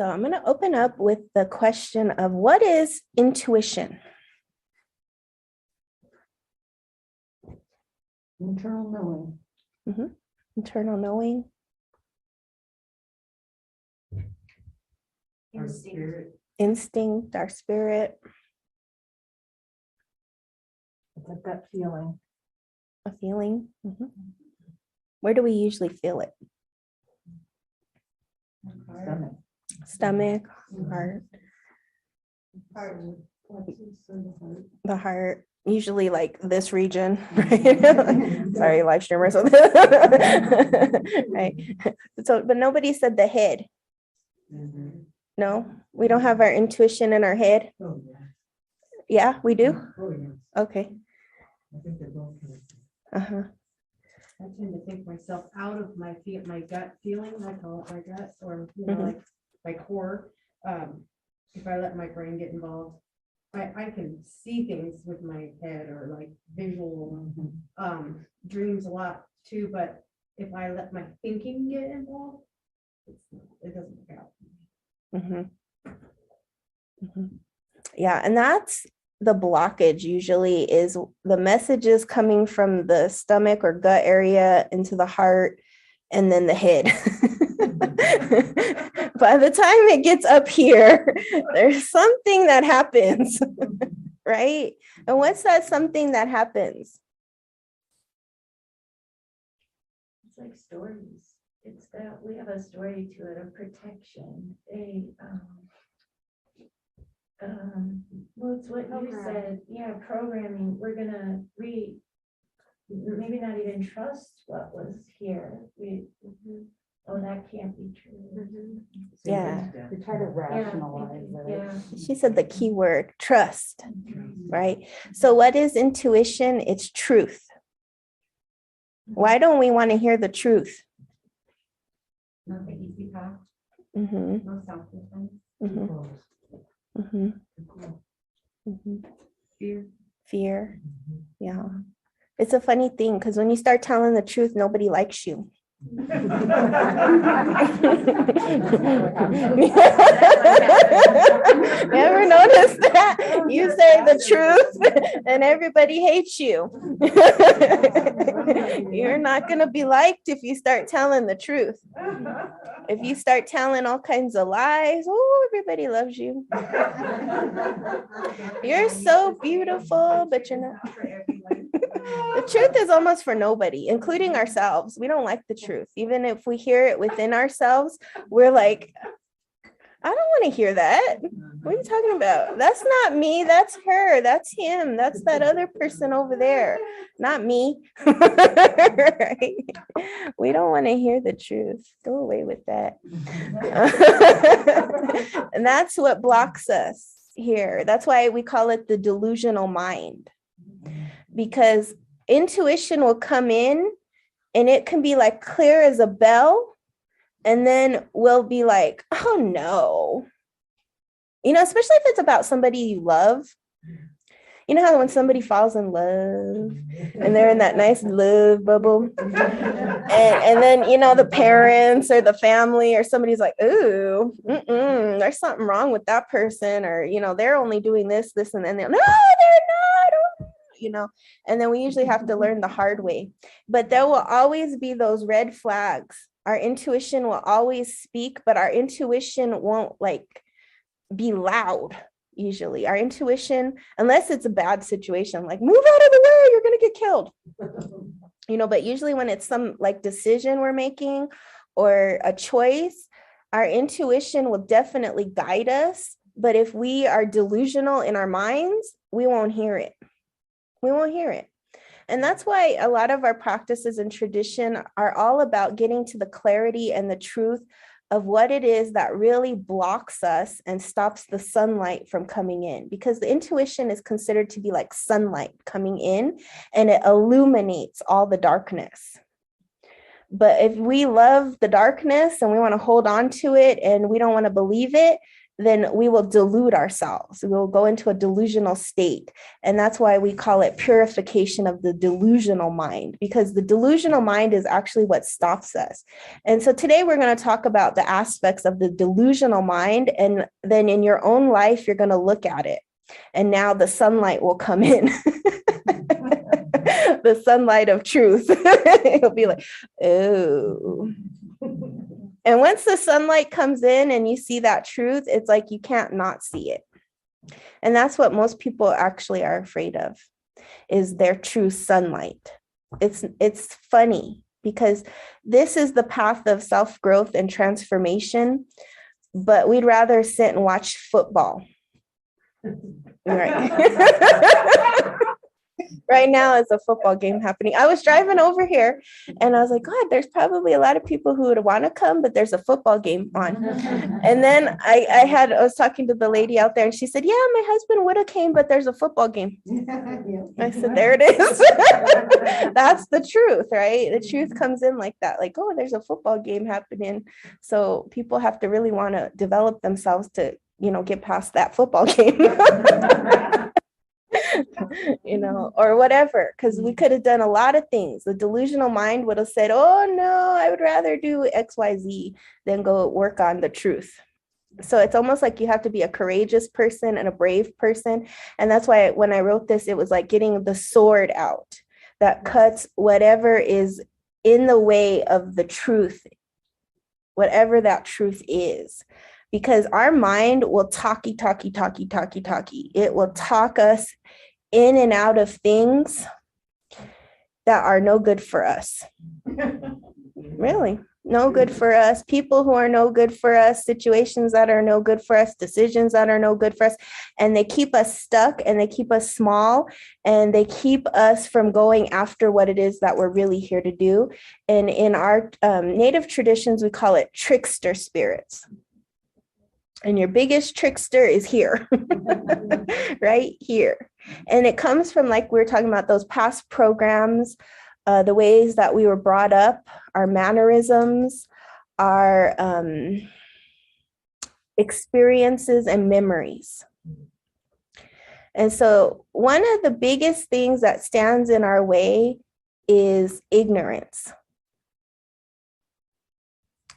So I'm going to open up with the question of what is intuition? Internal knowing. Mm-hmm. Internal knowing. Instinct, our spirit. It's a gut feeling. A feeling. Mm-hmm. Where do we usually feel it? Stomach. Stomach, heart. The heart. Usually like this region, right? Sorry, live stream or something. Right. So, but nobody said the head. No, we don't have our intuition in our head. Yeah, we do. Okay. Uh-huh. I tend to think myself out of my gut feeling, I call it my gut, or like my core. If I let my brain get involved, I can see things with my head or like visual dreams a lot too. But if I let my thinking get involved, it doesn't work out. Yeah, and that's the blockage usually is the messages coming from the stomach or gut area into the heart and then the head. By the time it gets up here, there's something that happens, right? And what's that something that happens? It's like stories. It's that we have a story to it of protection. Well, it's what you said. Yeah, programming. We're gonna maybe not even trust what was here. Oh, that can't be true. Yeah. We try to rationalize it. Yeah. She said the key word, trust, right? So what is intuition? It's truth. Why don't we want to hear the truth? Not the easy path, Mm-hmm. no self-defense, Mm-hmm. Mm-hmm. Mm-hmm. fear. Fear. Yeah. It's a funny thing because when you start telling the truth, nobody likes you. You ever notice that? You say the truth and everybody hates you. You're not going to be liked if you start telling the truth. If you start telling all kinds of lies, oh, everybody loves you. You're so beautiful, but you're not. The truth is almost for nobody, including ourselves. We don't like the truth. Even if we hear it within ourselves, we're like, I don't want to hear that. What are you talking about? That's not me. That's her. That's him. That's that other person over there. Not me. Right? We don't want to hear the truth. Go away with that. And that's what blocks us here. That's why we call it the delusional mind. Because intuition will come in and it can be like clear as a bell. And then we'll be like, oh no. You know, especially if it's about somebody you love. You know how when somebody falls in love and they're in that nice love bubble. And then, you know, the parents or the family or somebody's like, ooh, there's something wrong with that person. Or, you know, they're only doing this, and then no, they're not. You know, and then we usually have to learn the hard way. But there will always be those red flags. Our intuition will always speak, but our intuition won't like be loud. Usually our intuition, unless it's a bad situation, like move out of the way, you're going to get killed. You know, but usually when it's some like decision we're making or a choice, our intuition will definitely guide us. But if we are delusional in our minds, we won't hear it. We won't hear it. And that's why a lot of our practices and tradition are all about getting to the clarity and the truth of what it is that really blocks us and stops the sunlight from coming in. Because the intuition is considered to be like sunlight coming in, and it illuminates all the darkness. But if we love the darkness and we want to hold on to it and we don't want to believe it, then we will delude ourselves. We'll go into a delusional state. And that's why we call it purification of the delusional mind, because the delusional mind is actually what stops us. And so today we're going to talk about the aspects of the delusional mind. And then in your own life, you're going to look at it. And now the sunlight will come in. The sunlight of truth. It'll be like, oh. And once the sunlight comes in and you see that truth, it's like you can't not see it. And that's what most people actually are afraid of, is their true sunlight. It's funny because this is the path of self-growth and transformation, but we'd rather sit and watch football. Right. Right now it's a football game happening. I was driving over here and I was like, God, there's probably a lot of people who would want to come, but there's a football game on. And then I was talking to the lady out there and she said, yeah, my husband would have came, but there's a football game. I said, there it is. That's the truth, right? The truth comes in like that, like, oh, there's a football game happening. So people have to really want to develop themselves to, get past that football game. Or whatever, because we could have done a lot of things. The delusional mind would have said, oh no, I would rather do XYZ than go work on the truth. So it's almost like you have to be a courageous person and a brave person. And that's why when I wrote this, it was like getting the sword out that cuts whatever is in the way of the truth, whatever that truth is. Because our mind will talky. It will talk us in and out of things that are no good for us. Really, no good for us. People who are no good for us, situations that are no good for us, decisions that are no good for us. And they keep us stuck and they keep us small and they keep us from going after what it is that we're really here to do. And in our native traditions, we call it trickster spirits. And your biggest trickster is here, right here. And it comes from, like we were talking about, those past programs, the ways that we were brought up, our mannerisms, our experiences and memories. And so one of the biggest things that stands in our way is ignorance.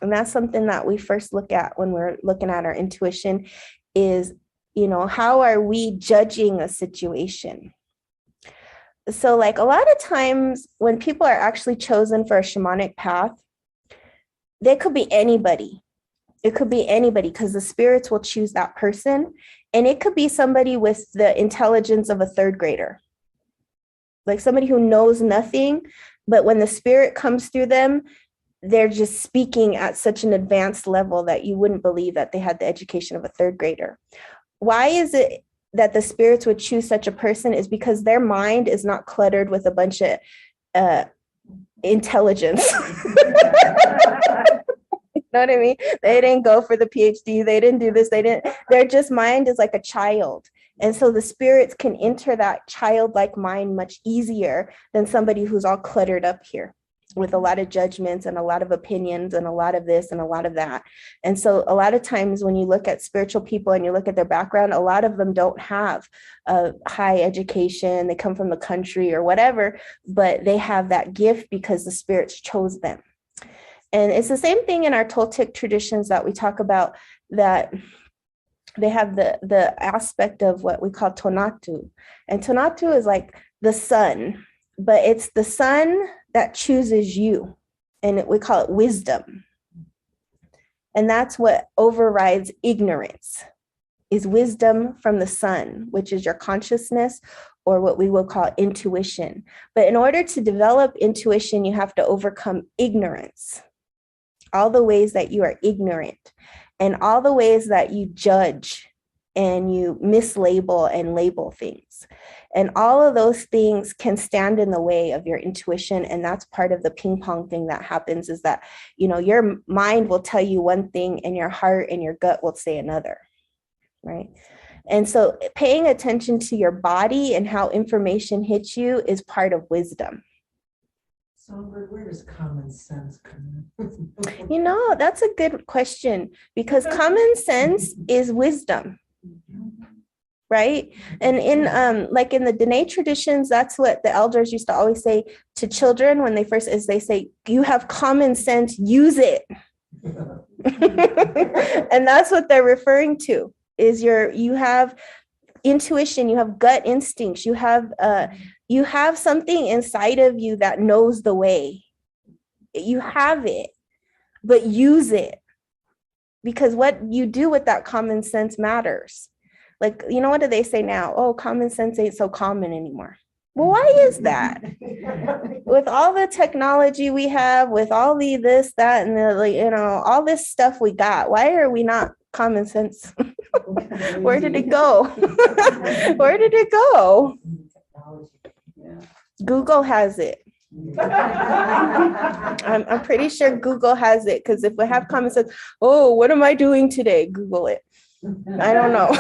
And that's something that we first look at when we're looking at our intuition is, how are we judging a situation? So like a lot of times when people are actually chosen for a shamanic path, they could be anybody. It could be anybody because the spirits will choose that person. And it could be somebody with the intelligence of a third grader, like somebody who knows nothing, but when the spirit comes through them, they're just speaking at such an advanced level that you wouldn't believe that they had the education of a third grader. Why is it that the spirits would choose such a person? Is because their mind is not cluttered with a bunch of intelligence. You know what I mean? They didn't go for the PhD. They didn't do this. Their just mind is like a child. And so the spirits can enter that childlike mind much easier than somebody who's all cluttered up here with a lot of judgments and a lot of opinions and a lot of this and a lot of that. And so a lot of times when you look at spiritual people and you look at their background, a lot of them don't have a high education. They come from the country or whatever, but they have that gift because the spirits chose them. And it's the same thing in our Toltec traditions that we talk about, that they have the aspect of what we call tonatu. And tonatu is like the sun, but it's the sun that chooses you, and we call it wisdom. And that's what overrides ignorance, is wisdom from the sun, which is your consciousness, or what we will call intuition. But in order to develop intuition, you have to overcome ignorance, all the ways that you are ignorant, and all the ways that you judge and you mislabel and label things. And all of those things can stand in the way of your intuition. And that's part of the ping pong thing that happens, is that, your mind will tell you one thing and your heart and your gut will say another, right? And so paying attention to your body and how information hits you is part of wisdom. Songbird, where does common sense come in? You know, that's a good question, because common sense is wisdom, right? And in like in the Dene traditions, that's what the elders used to always say to children when they first, is they say, you have common sense, use it. And that's what they're referring to, is you have intuition, you have gut instincts, you have something inside of you that knows the way. You have it, but use it, because what you do with that common sense matters. Like, you know, what do they say now? Oh, common sense ain't so common anymore. Well, why is that? With all the technology we have, with all the this, that, and the, like, you know, all this stuff we got, why are we not common sense? Where did it go? Where did it go? Google has it. I'm pretty sure Google has it, because if we have common sense, oh, what am I doing today? Google it. I don't know.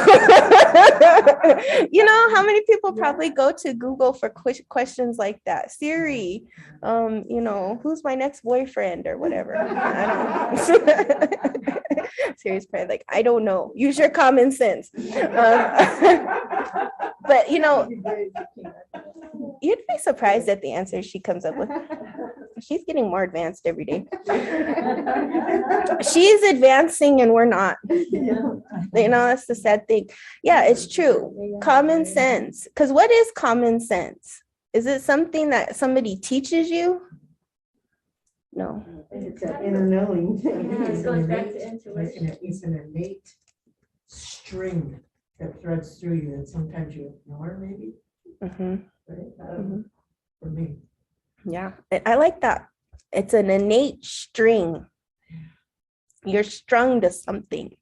You know, how many people probably go to Google for questions like that? Siri, you know, who's my next boyfriend or whatever? I don't know. Siri's probably like, I don't know. Use your common sense. But, you know, you'd be surprised at the answers she comes up with. She's getting more advanced every day. She's advancing and we're not. You know, that's the sad thing. Yeah, it's true. Common sense. Because what is common sense? Is it something that somebody teaches you? No. It's an inner knowing. It goes back to intuition. It's an innate string that threads through you that sometimes you ignore, maybe. Mhm. Right? For me. Yeah, I like that. It's an innate string. You're strung to something.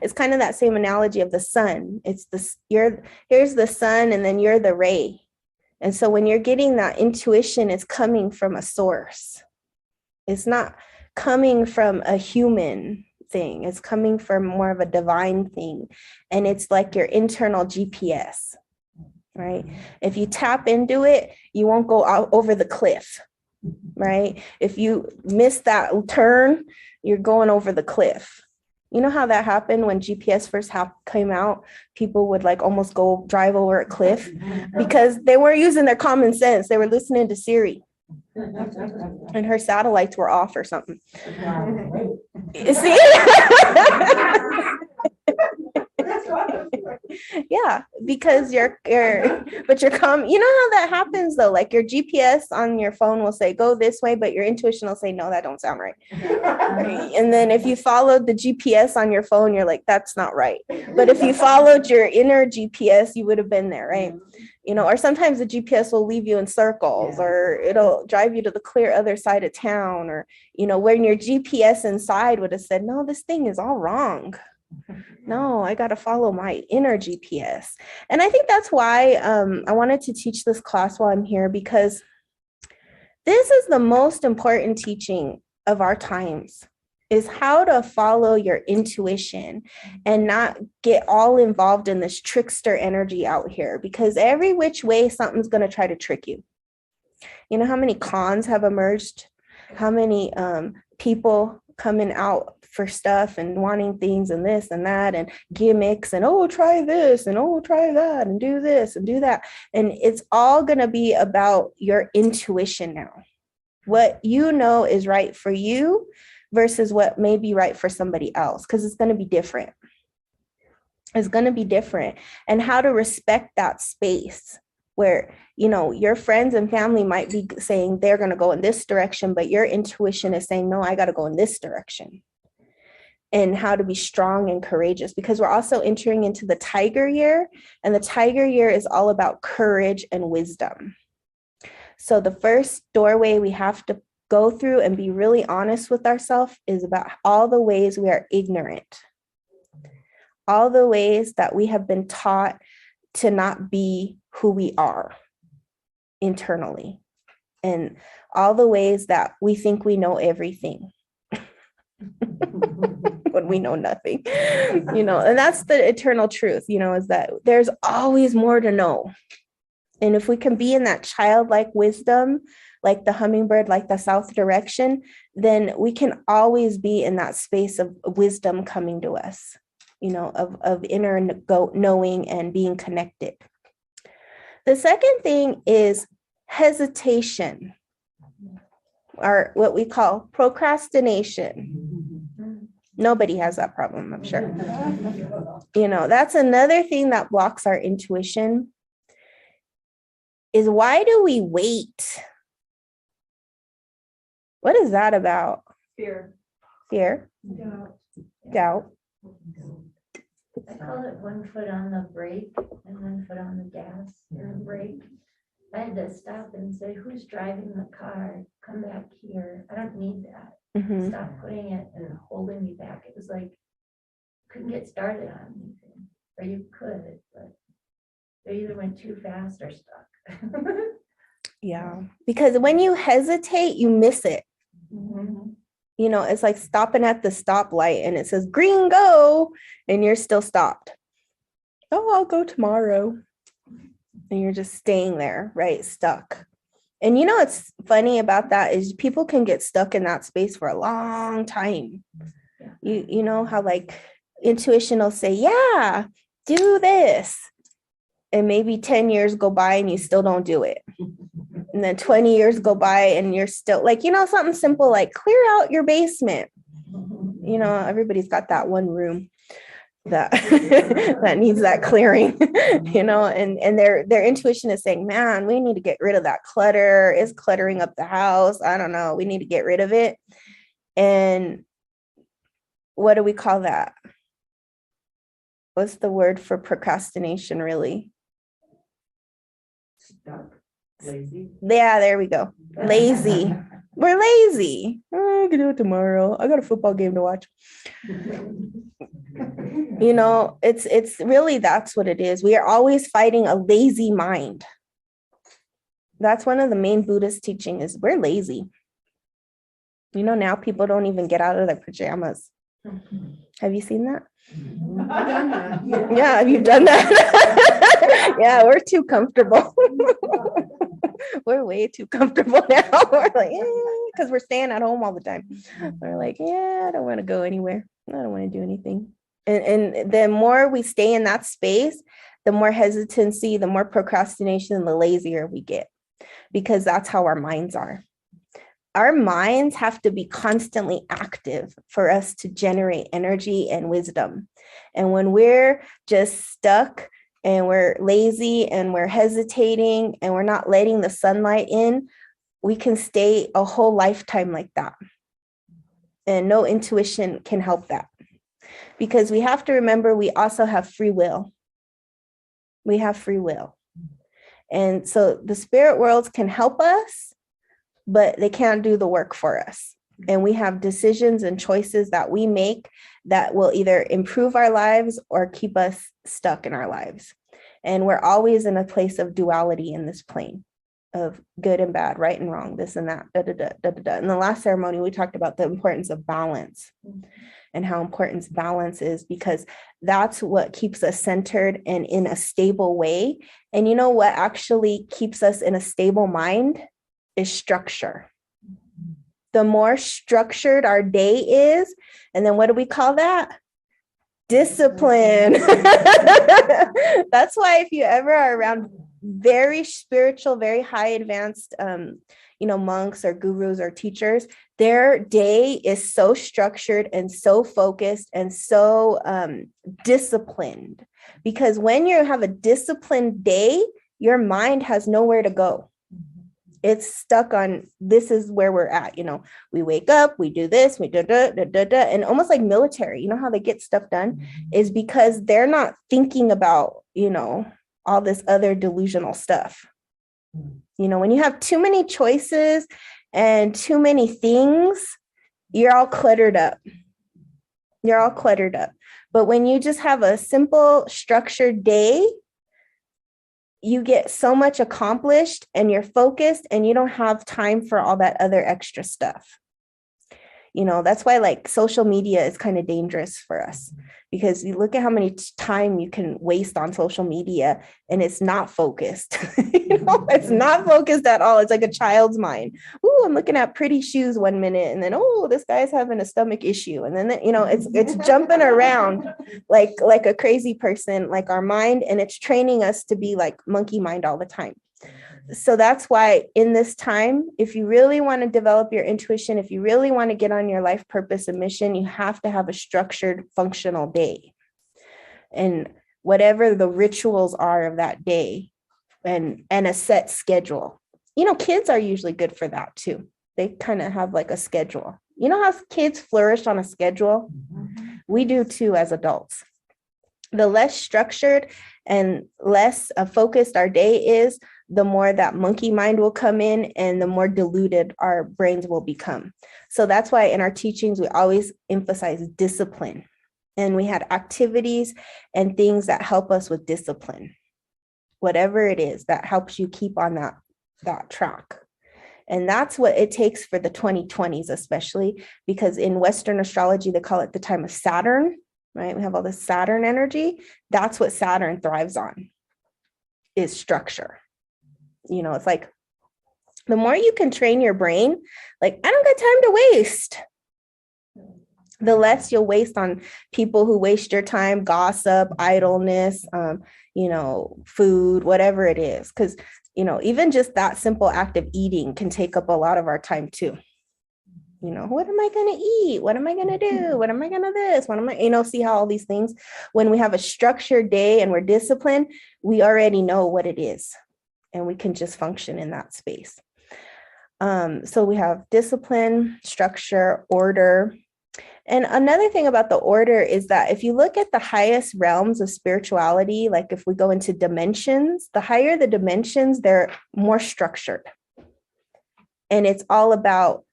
It's kind of that same analogy of the sun. It's here's the sun, and then you're the ray. And so when you're getting that intuition, it's coming from a source. It's not coming from a human thing. It's coming from more of a divine thing. And it's like your internal GPS, right? If you tap into it, you won't go out over the cliff, right? If you miss that turn, you're going over the cliff. You know how that happened when GPS first came out? People would like almost go drive over a cliff because they weren't using their common sense. They were listening to Siri and her satellites were off or something. You see? Yeah, because you know how that happens though, like your GPS on your phone will say go this way, but your intuition will say no, that don't sound right. And then if you followed the GPS on your phone, you're like, that's not right. But if you followed your inner GPS, you would have been there, right? You know, or sometimes the GPS will leave you in circles, or it'll drive you to the clear other side of town, or, you know, when your GPS inside would have said, no, this thing is all wrong. No, I got to follow my inner GPS. And I think that's why I wanted to teach this class while I'm here, because this is the most important teaching of our times, is how to follow your intuition and not get all involved in this trickster energy out here, because every which way something's going to try to trick you. You know how many cons have emerged? How many people coming out for stuff and wanting things and this and that and gimmicks and, oh, try this and, oh, try that and do this and do that. And it's all going to be about your intuition now. What you know is right for you versus what may be right for somebody else, because it's going to be different. It's going to be different. And how to respect that space where, you know, your friends and family might be saying they're going to go in this direction, but your intuition is saying, no, I got to go in this direction. And how to be strong and courageous, because we're also entering into the tiger year, and the tiger year is all about courage and wisdom. So the first doorway we have to go through and be really honest with ourselves is about all the ways we are ignorant, all the ways that we have been taught to not be who we are internally, and all the ways that we think we know everything when we know nothing, you know. And that's the eternal truth, you know, is that there's always more to know. And if we can be in that childlike wisdom like the hummingbird, like the south direction, then we can always be in that space of wisdom coming to us, of inner knowing and being connected. The second thing is hesitation, or what we call procrastination. Nobody has that problem, I'm sure. That's another thing that blocks our intuition, is why do we wait? What is that about? Fear. Fear, doubt. I call it one foot on the brake and one foot on the gas and the brake. I had to stop and say, who's driving the car? Come back here. I don't need that. Mhm. Stop putting it and holding me back. It was like, couldn't get started on anything, or you could, but they either went too fast or stuck. Yeah, because when you hesitate, you miss it. Mhm. It's like stopping at the stoplight and it says green, go, and you're still stopped. Oh, I'll go tomorrow. And you're just staying there, right? Stuck. And what's funny about that is people can get stuck in that space for a long time. You know how like intuition will say, yeah, do this. And maybe 10 years go by and you still don't do it. And then 20 years go by and you're still like, something simple like clear out your basement. Everybody's got that one room that that needs that clearing, and their intuition is saying, man, we need to get rid of that clutter. It's cluttering up the house. I don't know. We need to get rid of it. And what do we call that? What's the word for procrastination, really? Stuck, lazy. Yeah, there we go. Lazy. We're lazy. Oh, I can do it tomorrow. I got a football game to watch. It's really, that's what it is. We are always fighting a lazy mind. That's one of the main Buddhist teaching is we're lazy. Now people don't even get out of their pajamas. Have you seen that? Yeah, have you done that? Yeah, we're too comfortable. We're way too comfortable now. We're like, because we're staying at home all the time. We're like, I don't want to go anywhere. I don't want to do anything. And the more we stay in that space, the more hesitancy, the more procrastination, the lazier we get, because that's how our minds are. Our minds have to be constantly active for us to generate energy and wisdom. And when we're just stuck and we're lazy and we're hesitating and we're not letting the sunlight in, we can stay a whole lifetime like that. And no intuition can help that, because we have to remember we also have free will. We have free will. And so the spirit worlds can help us, but they can't do the work for us. And we have decisions and choices that we make that will either improve our lives or keep us stuck in our lives. And we're always in a place of duality in this plane of good and bad, right and wrong, this and that, da, da, da, da, da, da. In the last ceremony, we talked about the importance of balance and how important balance is, because that's what keeps us centered and in a stable way. And you know what actually keeps us in a stable mind is structure. The more structured our day is, and then what do we call that? Discipline. That's why if you ever are around very spiritual, very high advanced, monks or gurus or teachers, their day is so structured and so focused and so disciplined. Because when you have a disciplined day, your mind has nowhere to go. It's stuck on, this is where we're at. We wake up, we do this, we and almost like military, how they get stuff done is because they're not thinking about, all this other delusional stuff. When you have too many choices and too many things, you're all cluttered up. But when you just have a simple structured day, you get so much accomplished and you're focused and you don't have time for all that other extra stuff. That's why like social media is kind of dangerous for us, because you look at how many time you can waste on social media and it's not focused. It's not focused at all. It's like a child's mind. Oh, I'm looking at pretty shoes 1 minute, and then, oh, this guy's having a stomach issue. And then, it's jumping around like a crazy person, like our mind, and it's training us to be like monkey mind all the time. So that's why in this time, if you really want to develop your intuition, if you really want to get on your life purpose and mission, you have to have a structured, functional day. And whatever the rituals are of that day, and a set schedule. Kids are usually good for that too. They kind of have like a schedule. You know how kids flourish on a schedule? We do too as adults. The less structured and less focused our day is, the more that monkey mind will come in and the more diluted our brains will become. So that's why in our teachings, we always emphasize discipline. And we had activities and things that help us with discipline, whatever it is that helps you keep on that track. And that's what it takes for the 2020s, especially because in Western astrology, they call it the time of Saturn, right? We have all this Saturn energy. That's what Saturn thrives on, is structure. It's like the more you can train your brain, like, I don't got time to waste, the less you'll waste on people who waste your time, gossip, idleness, food, whatever it is. Because, even just that simple act of eating can take up a lot of our time too. What am I going to eat? What am I going to do? What am I going to this? What am I, see how all these things, when we have a structured day and we're disciplined, we already know what it is. And we can just function in that space. So we have discipline, structure, order. And another thing about the order is that if you look at the highest realms of spirituality, like if we go into dimensions, the higher the dimensions, they're more structured. And it's all about,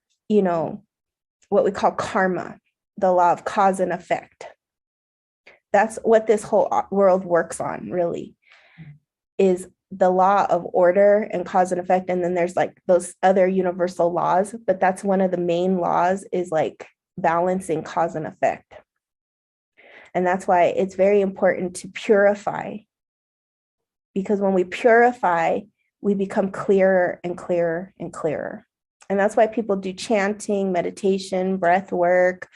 what we call karma, the law of cause and effect. That's what this whole world works on, really, is the law of order and cause and effect. And then there's like those other universal laws, but that's one of the main laws, is like balancing cause and effect. And that's why it's very important to purify, because when we purify, we become clearer and clearer and clearer. And that's why people do chanting, meditation, breath work,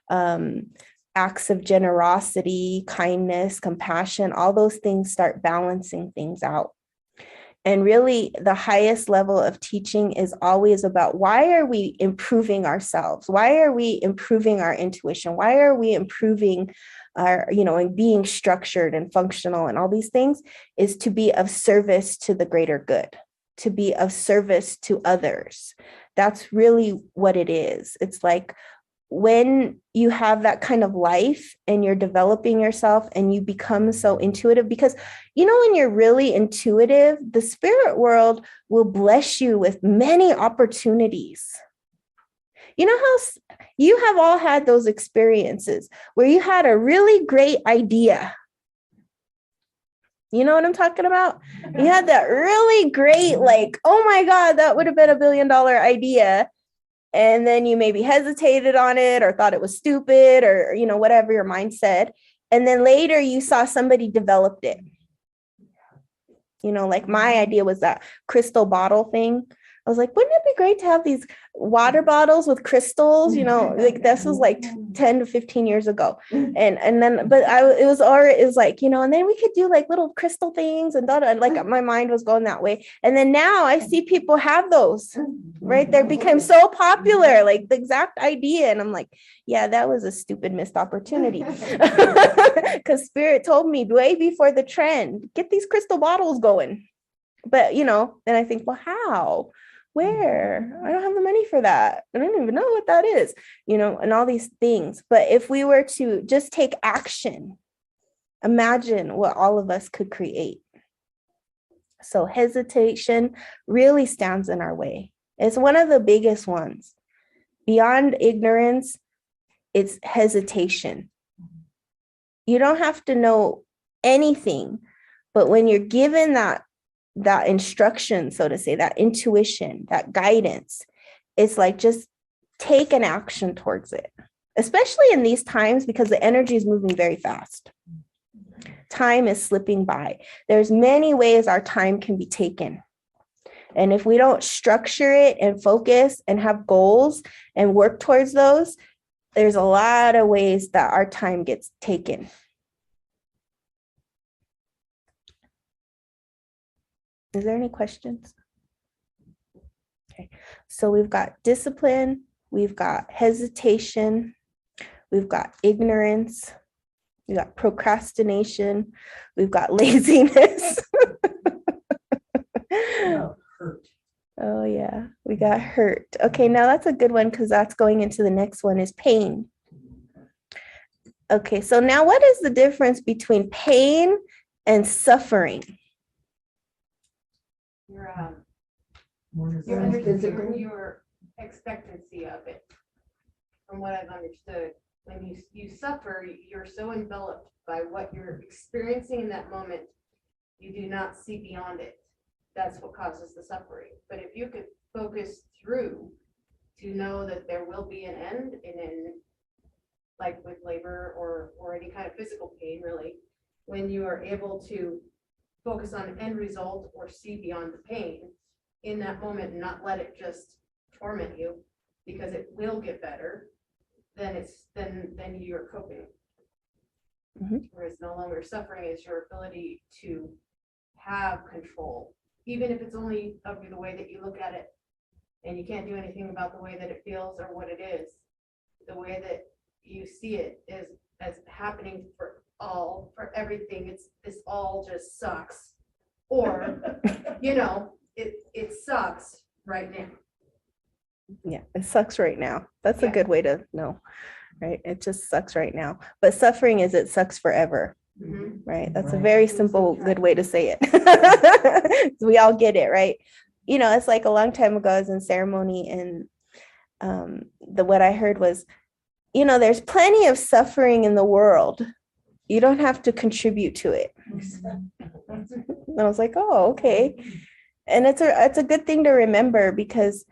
acts of generosity, kindness, compassion. All those things start balancing things out. And really, the highest level of teaching is always about, why are we improving ourselves? Why are we improving our intuition? Why are we improving our, and being structured and functional and all these things, is to be of service to the greater good, to be of service to others. That's really what it is. It's like, when you have that kind of life and you're developing yourself and you become so intuitive, because, when you're really intuitive, the spirit world will bless you with many opportunities. How you have all had those experiences where you had a really great idea. You know what I'm talking about? You had that really great, like, oh my God, that would have been $1 billion idea. And then you maybe hesitated on it or thought it was stupid or, whatever your mind said. And then later you saw somebody developed it. Like my idea was that crystal bottle thing. I was like, wouldn't it be great to have these water bottles with crystals? Like this was like 10 to 15 years ago. And then, but it was like, and then we could do like little crystal things and like my mind was going that way. And then now I see people have those, right? They became so popular, like the exact idea. And I'm like, yeah, that was a stupid missed opportunity. Because spirit told me way before the trend, get these crystal bottles going. But, then I think, well, how? Where? I don't have the money for that. I don't even know what that is, and all these things. But if we were to just take action, imagine what all of us could create. So hesitation really stands in our way. It's one of the biggest ones. Beyond ignorance, it's hesitation. You don't have to know anything, but when you're given that instruction, so to say, that intuition, that guidance, it's like, just take an action towards it, especially in these times because the energy is moving very fast. Time is slipping by. There's many ways our time can be taken. And if we don't structure it and focus and have goals and work towards those, there's a lot of ways that our time gets taken. Is there any questions? Okay, so we've got discipline, we've got hesitation, we've got ignorance, we've got procrastination, we've got laziness. Hurt. Oh yeah, we got hurt. Okay, now that's a good one because that's going into the next one is pain. Okay, so now what is the difference between pain and suffering? Your One is your, Physical? your expectancy of it, from what I've understood. When you suffer, you're so enveloped by what you're experiencing in that moment, you do not see beyond it. That's what causes the suffering. But if you could focus through to know that there will be an end, and in like with labor or any kind of physical pain, really, when you are able to focus on an end result or see beyond the pain in that moment and not let it just torment you, because it will get better, then you're coping. Mhm. Whereas no longer suffering is your ability to have control, even if it's only of the way that you look at it, and you can't do anything about the way that it feels or what it is. The way that you see it is as happening for everything. This all just sucks, or it sucks right now. Yeah, it sucks right now. That's a Yeah. good way to know, right? It just sucks right now. But suffering is it sucks forever, right? That's a Right. very simple, good way to say it. We all get it, right? It's like a long time ago, I was in ceremony, and what I heard was, there's plenty of suffering in the world. You don't have to contribute to it. And I was like, oh, okay. And it's a good thing to remember, because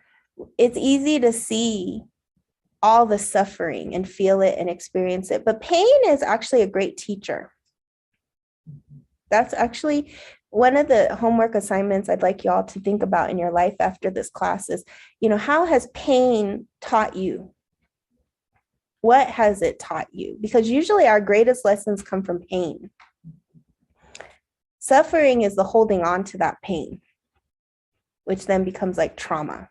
it's easy to see all the suffering and feel it and experience it. But pain is actually a great teacher. That's actually one of the homework assignments I'd like y'all to think about in your life after this class is, how has pain taught you? What has it taught you? Because usually our greatest lessons come from pain. Suffering is the holding on to that pain, which then becomes like trauma.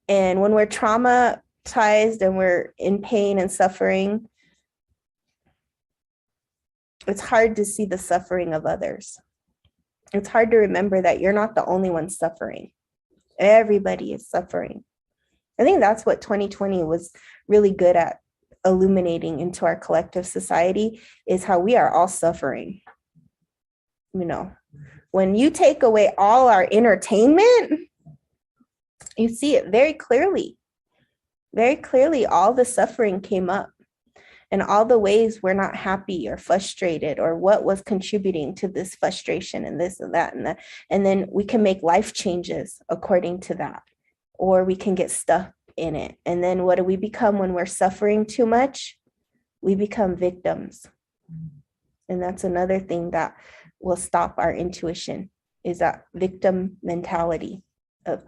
And when we're traumatized and we're in pain and suffering, it's hard to see the suffering of others. It's hard to remember that you're not the only one suffering. Everybody is suffering. I think that's what 2020 was really good at illuminating into our collective society, is how we are all suffering. When you take away all our entertainment, you see it very clearly. Very clearly, all the suffering came up, and all the ways we're not happy or frustrated, or what was contributing to this frustration and this and that and that. And then we can make life changes according to that, or we can get stuck in it. And then what do we become when we're suffering too much? We become victims. And that's another thing that will stop our intuition, is that victim mentality of,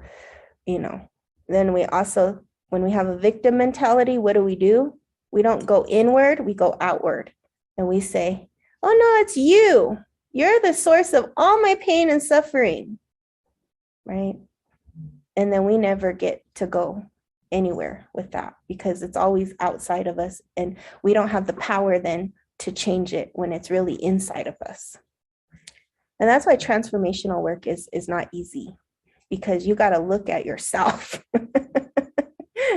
then we also, when we have a victim mentality, what do? We don't go inward, we go outward. And we say, oh no, it's you. You're the source of all my pain and suffering, right? And then we never get to go anywhere with that, because it's always outside of us, and we don't have the power then to change it when it's really inside of us. And that's why transformational work is not easy, because you got to look at yourself.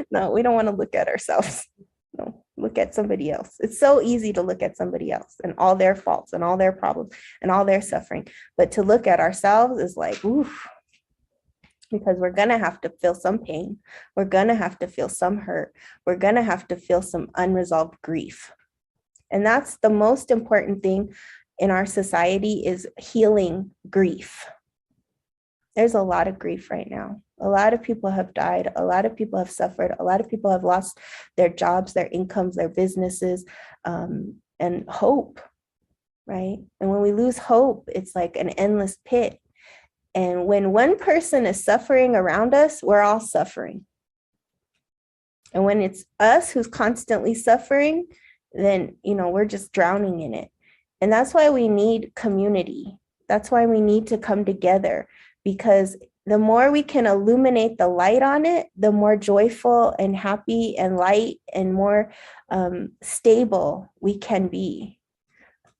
No, we don't want to look at ourselves. No, look at somebody else. It's so easy to look at somebody else and all their faults and all their problems and all their suffering. But to look at ourselves is like, oof, because we're going to have to feel some pain. We're going to have to feel some hurt. We're going to have to feel some unresolved grief. And that's the most important thing in our society, is healing grief. There's a lot of grief right now. A lot of people have died. A lot of people have suffered. A lot of people have lost their jobs, their incomes, their businesses, and hope, right? And when we lose hope, it's like an endless pit. And when one person is suffering around us, we're all suffering. And when it's us who's constantly suffering, then, we're just drowning in it. And that's why we need community. That's why we need to come together, because the more we can illuminate the light on it, the more joyful and happy and light and more stable we can be.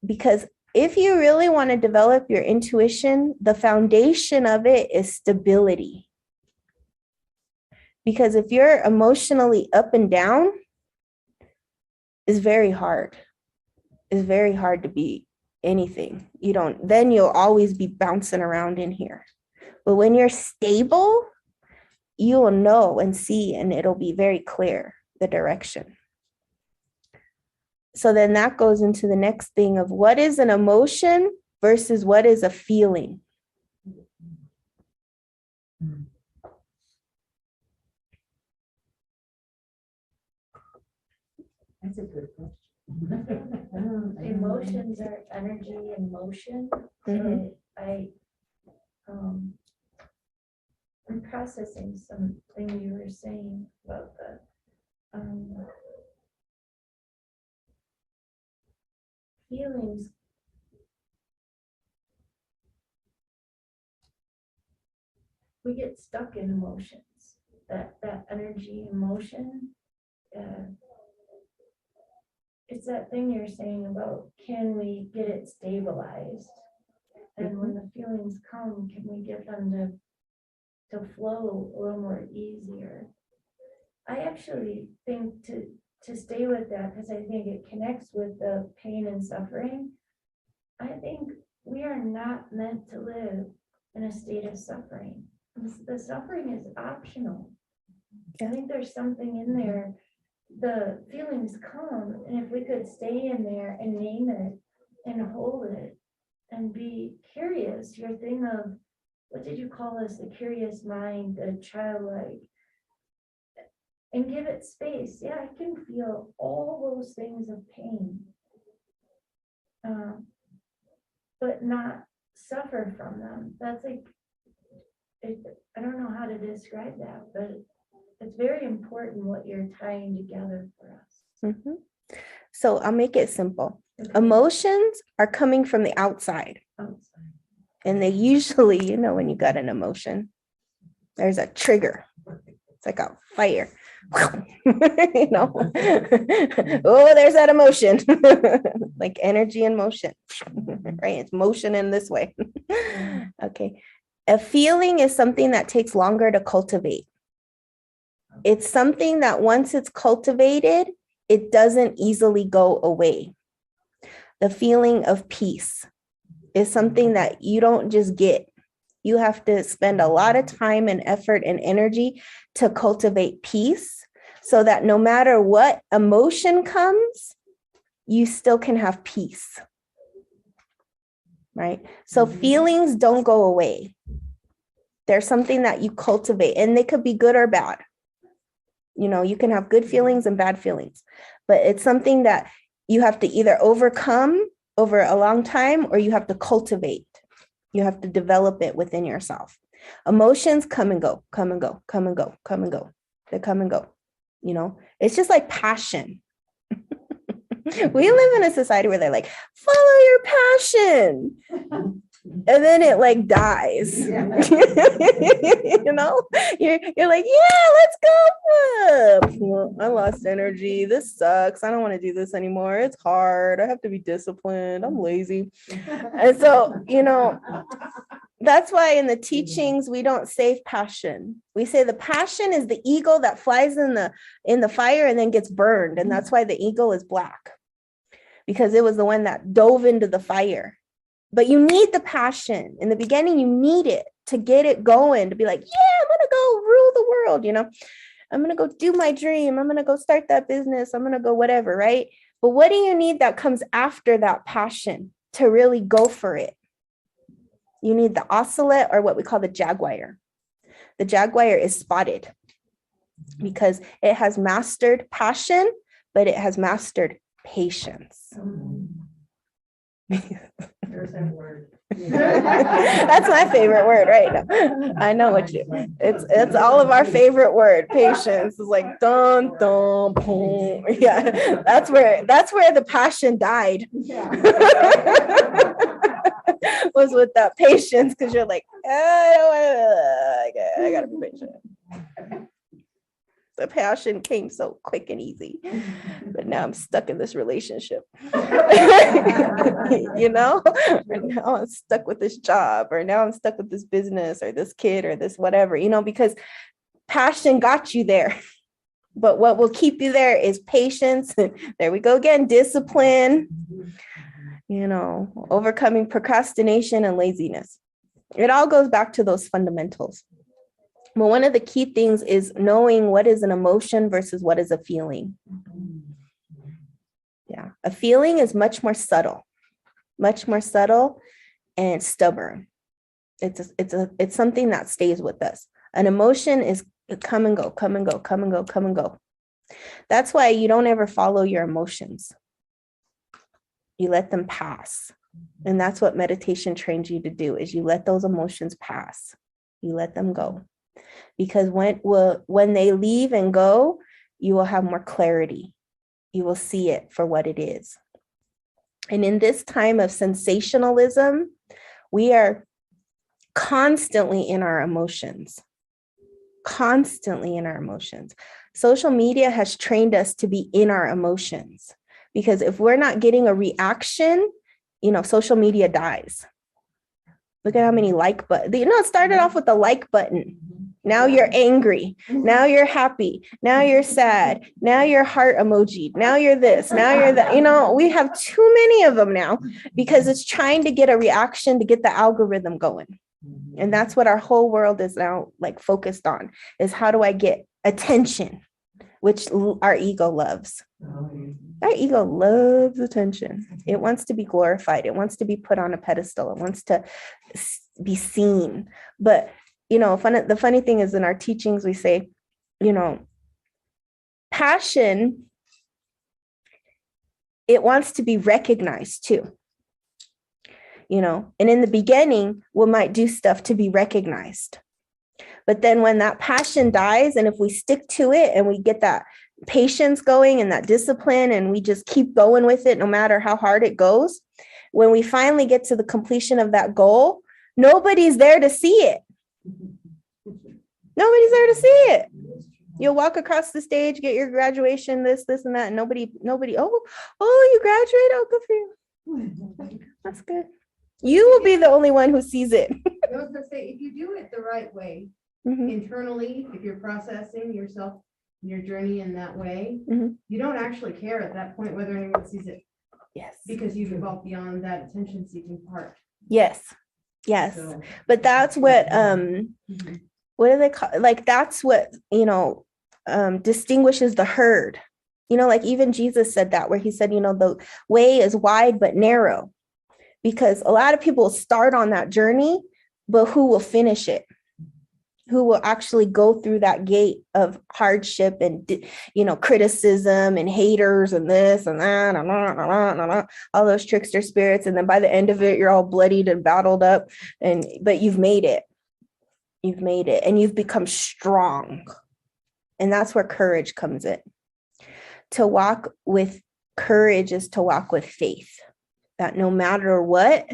Because if you really want to develop your intuition, the foundation of it is stability. Because if you're emotionally up and down, it's very hard. It's very hard to be anything. Then you'll always be bouncing around in here. But when you're stable, you will know and see, and it'll be very clear, the direction. So then that goes into the next thing of what is an emotion versus what is a feeling. That's a good question. Emotions are energy and motion. Mhm. So I'm processing something you were saying about the feelings. We get stuck in emotions. That energy, emotion. It's that thing you're saying about, can we get it stabilized? And when the feelings come, can we get them to flow a little more easier? I actually think to stay with that, because I think it connects with the pain and suffering. I think we are not meant to live in a state of suffering. The suffering is optional. I think there's something in there. The feelings come, and if we could stay in there and name it and hold it and be curious, your thing of, what did you call us? The curious mind, the childlike, and give it space. Yeah, I can feel all those things of pain, but not suffer from them. That's like, I don't know how to describe that, but it's very important what you're tying together for us. Mhm. So I'll make it simple. Okay. Emotions are coming from the outside. Outside. And they usually, when you got an emotion, there's a trigger. It's like a fire. Oh, there's that emotion. Like energy and motion, right? It's motion in this way. Okay. A feeling is something that takes longer to cultivate. It's something that once it's cultivated, it doesn't easily go away. The feeling of peace is something that you don't just get. You have to spend a lot of time and effort and energy to cultivate peace, so that no matter what emotion comes, you still can have peace, right? So feelings don't go away. There's something that you cultivate, and they could be good or bad. You can have good feelings and bad feelings, but it's something that you have to either overcome over a long time, or you have to cultivate. You have to develop it within yourself. Emotions come and go, come and go, come and go, come and go. They come and go. It's just like passion. We live in a society where they're like, follow your passion. And then it like dies. You're like, yeah, let's go. Well, I lost energy. This sucks. I don't want to do this anymore. It's hard. I have to be disciplined. I'm lazy. And so, that's why in the teachings, we don't save passion. We say the passion is the eagle that flies in the fire and then gets burned. And that's why the eagle is black, because it was the one that dove into the fire. But you need the passion. In the beginning, you need it to get it going, to be like, yeah, I'm going to go rule the world. I'm going to go do my dream. I'm going to go start that business. I'm going to go whatever, right? But what do you need that comes after that passion to really go for it? You need the ocelot, or what we call the jaguar. The jaguar is spotted because it has mastered passion, but it has mastered patience. There's that word. That's my favorite word right now. I know what you, it's all of our favorite word. Patience is like dun dun boom. Yeah, that's where the passion died. Was with that patience, because you're like, I gotta be patient. The passion came so quick and easy, but now I'm stuck in this relationship. You know, or now I'm stuck with this job, or now I'm stuck with this business, or this kid, or this whatever, you know, because passion got you there. But what will keep you there is patience. There we go again, discipline, you know, overcoming procrastination and laziness. It all goes back to those fundamentals. But one of the key things is knowing what is an emotion versus what is a feeling. Yeah, a feeling is much more subtle and stubborn. It's something that stays with us. An emotion is come and go, come and go, come and go, come and go. That's why you don't ever follow your emotions. You let them pass. And that's what meditation trains you to do, is you let those emotions pass. You let them go. Because when they leave and go, you will have more clarity. You will see it for what it is. And in this time of sensationalism, we are constantly in our emotions. Constantly in our emotions. Social media has trained us to be in our emotions, because if we're not getting a reaction, you know, social media dies. Look at how many like buttons. You know, it started off with the like button. Now you're angry. Now you're happy. Now you're sad. Now you're heart emoji. Now you're this. Now you're that. You know, we have too many of them now, because it's trying to get a reaction to get the algorithm going. And that's what our whole world is now like focused on, is how do I get attention, which our ego loves. Our ego loves attention. It wants to be glorified. It wants to be put on a pedestal. It wants to be seen. But, you know, the funny thing is, in our teachings, we say, you know, passion, it wants to be recognized too. You know, and in the beginning, we might do stuff to be recognized. But then when that passion dies, and if we stick to it and we get that patience going and that discipline, and we just keep going with it, no matter how hard it goes, when we finally get to the completion of that goal, nobody's there to see it. Nobody's there to see it. You'll walk across the stage, get your graduation, this and that, and nobody, oh, you graduated, oh, good for you. That's good. You will be the only one who sees it. I was gonna say, if you do it the right way, Mhm. internally, if you're processing yourself, your journey in that way, Mhm. you don't actually care at that point whether anyone sees it, Yes. because you've evolved beyond that attention seeking part. Yes. Yes. So, But that's what what do they call, like, that's what, you know, distinguishes the herd. You know, like even Jesus said that, where he said, you know, the way is wide but narrow, because a lot of people start on that journey, but who will finish it? Who will actually go through that gate of hardship and, you know, criticism and haters and this and that and all those trickster spirits. And then by the end of it, you're all bloodied and battled up, but you've made it. You've made it, and you've become strong. And that's where courage comes in. To walk with courage is to walk with faith, that no matter what,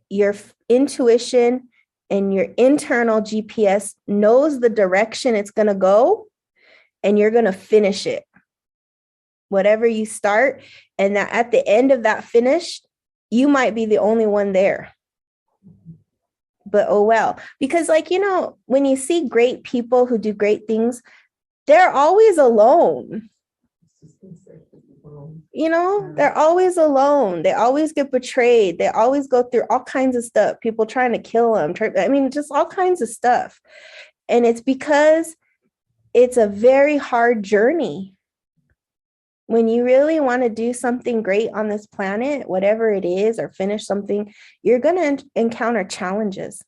your intuition and your internal GPS knows the direction it's going to go, and you're going to finish it. Whatever you start, and that at the end of that finish, you might be the only one there. But oh well, because, like, you know, when you see great people who do great things, they're always alone. You know, they're always alone. They always get betrayed. They always go through all kinds of stuff. People trying to kill them. Just all kinds of stuff. And it's because it's a very hard journey. When you really want to do something great on this planet, whatever it is, or finish something, you're going to encounter challenges.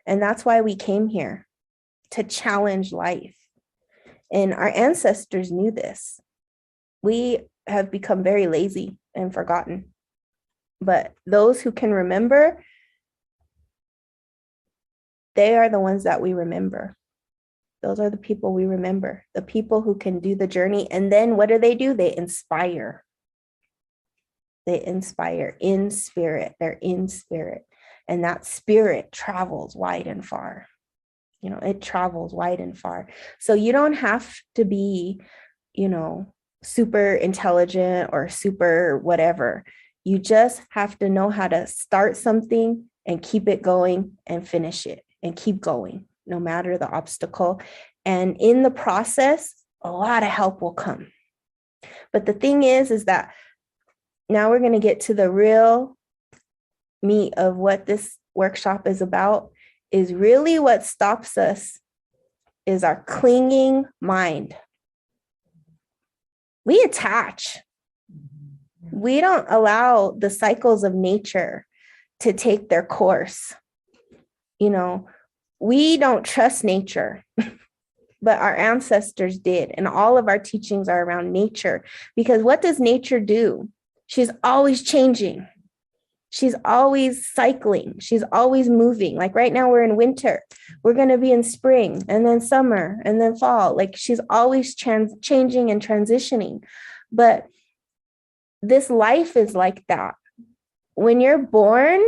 And that's why we came here, to challenge life. And our ancestors knew this. We have become very lazy and forgotten. But those who can remember, they are the ones that we remember. Those are the people we remember, the people who can do the journey. And then what do? They inspire. They inspire in spirit. They're in spirit. And that spirit travels wide and far. You know, it travels wide and far. So you don't have to be, you know, super intelligent or super whatever. You just have to know how to start something and keep it going and finish it and keep going, no matter the obstacle. And in the process, a lot of help will come. But the thing is that now we're going to get to the real meat of what this workshop is about. Is really what stops us is our clinging mind. We attach. We don't allow the cycles of nature to take their course. You know, we don't trust nature, but our ancestors did. And all of our teachings are around nature, because what does nature do? She's always changing. She's always cycling. She's always moving. Like right now we're in winter. We're going to be in spring and then summer and then fall. Like she's always changing and transitioning. But this life is like that. When you're born,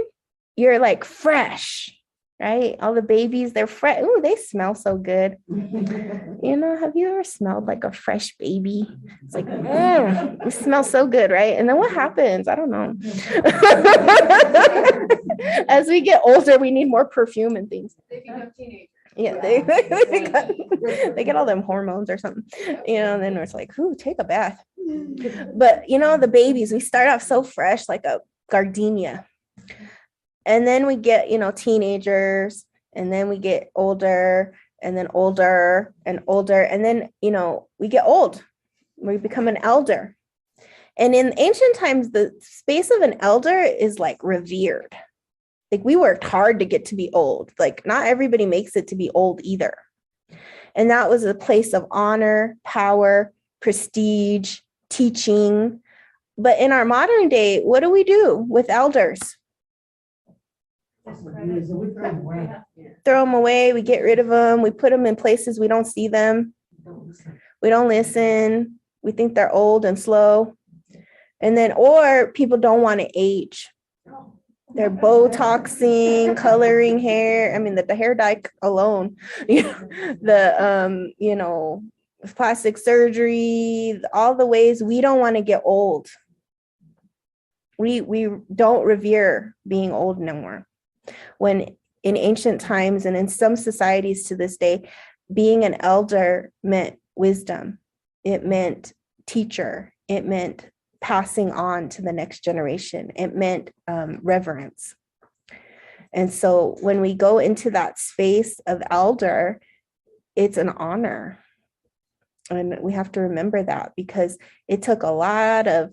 you're like fresh, right? All the babies, they're fresh. Ooh, they smell so good. You know, have you ever smelled like a fresh baby? It's like, it smells so good, right? And then what happens? I don't know. As we get older, we need more perfume and things. They become teenagers. Yeah, they get all them hormones or something, you know, and then it's like, ooh, take a bath. But, you know, the babies, we start off so fresh, like a gardenia. And then we get, you know, teenagers, and then we get older, and then older and older. And then, you know, we get old. We become an elder. And in ancient times, the space of an elder is like revered. Like we worked hard to get to be old. Like not everybody makes it to be old either. And that was a place of honor, power, prestige, teaching. But in our modern day, what do we do with elders? Throw them away. We get rid of them. We put them in places we don't see them. We don't listen. We think they're old and slow. And then, or people don't want to age. They're Botoxing, coloring hair. I mean, the hair dye alone, you know, plastic surgery, all the ways we don't want to get old. We don't revere being old no more. When in ancient times and in some societies to this day, being an elder meant wisdom. It meant teacher. It meant passing on to the next generation. It meant reverence. And so when we go into that space of elder, it's an honor. And we have to remember that, because it took a lot of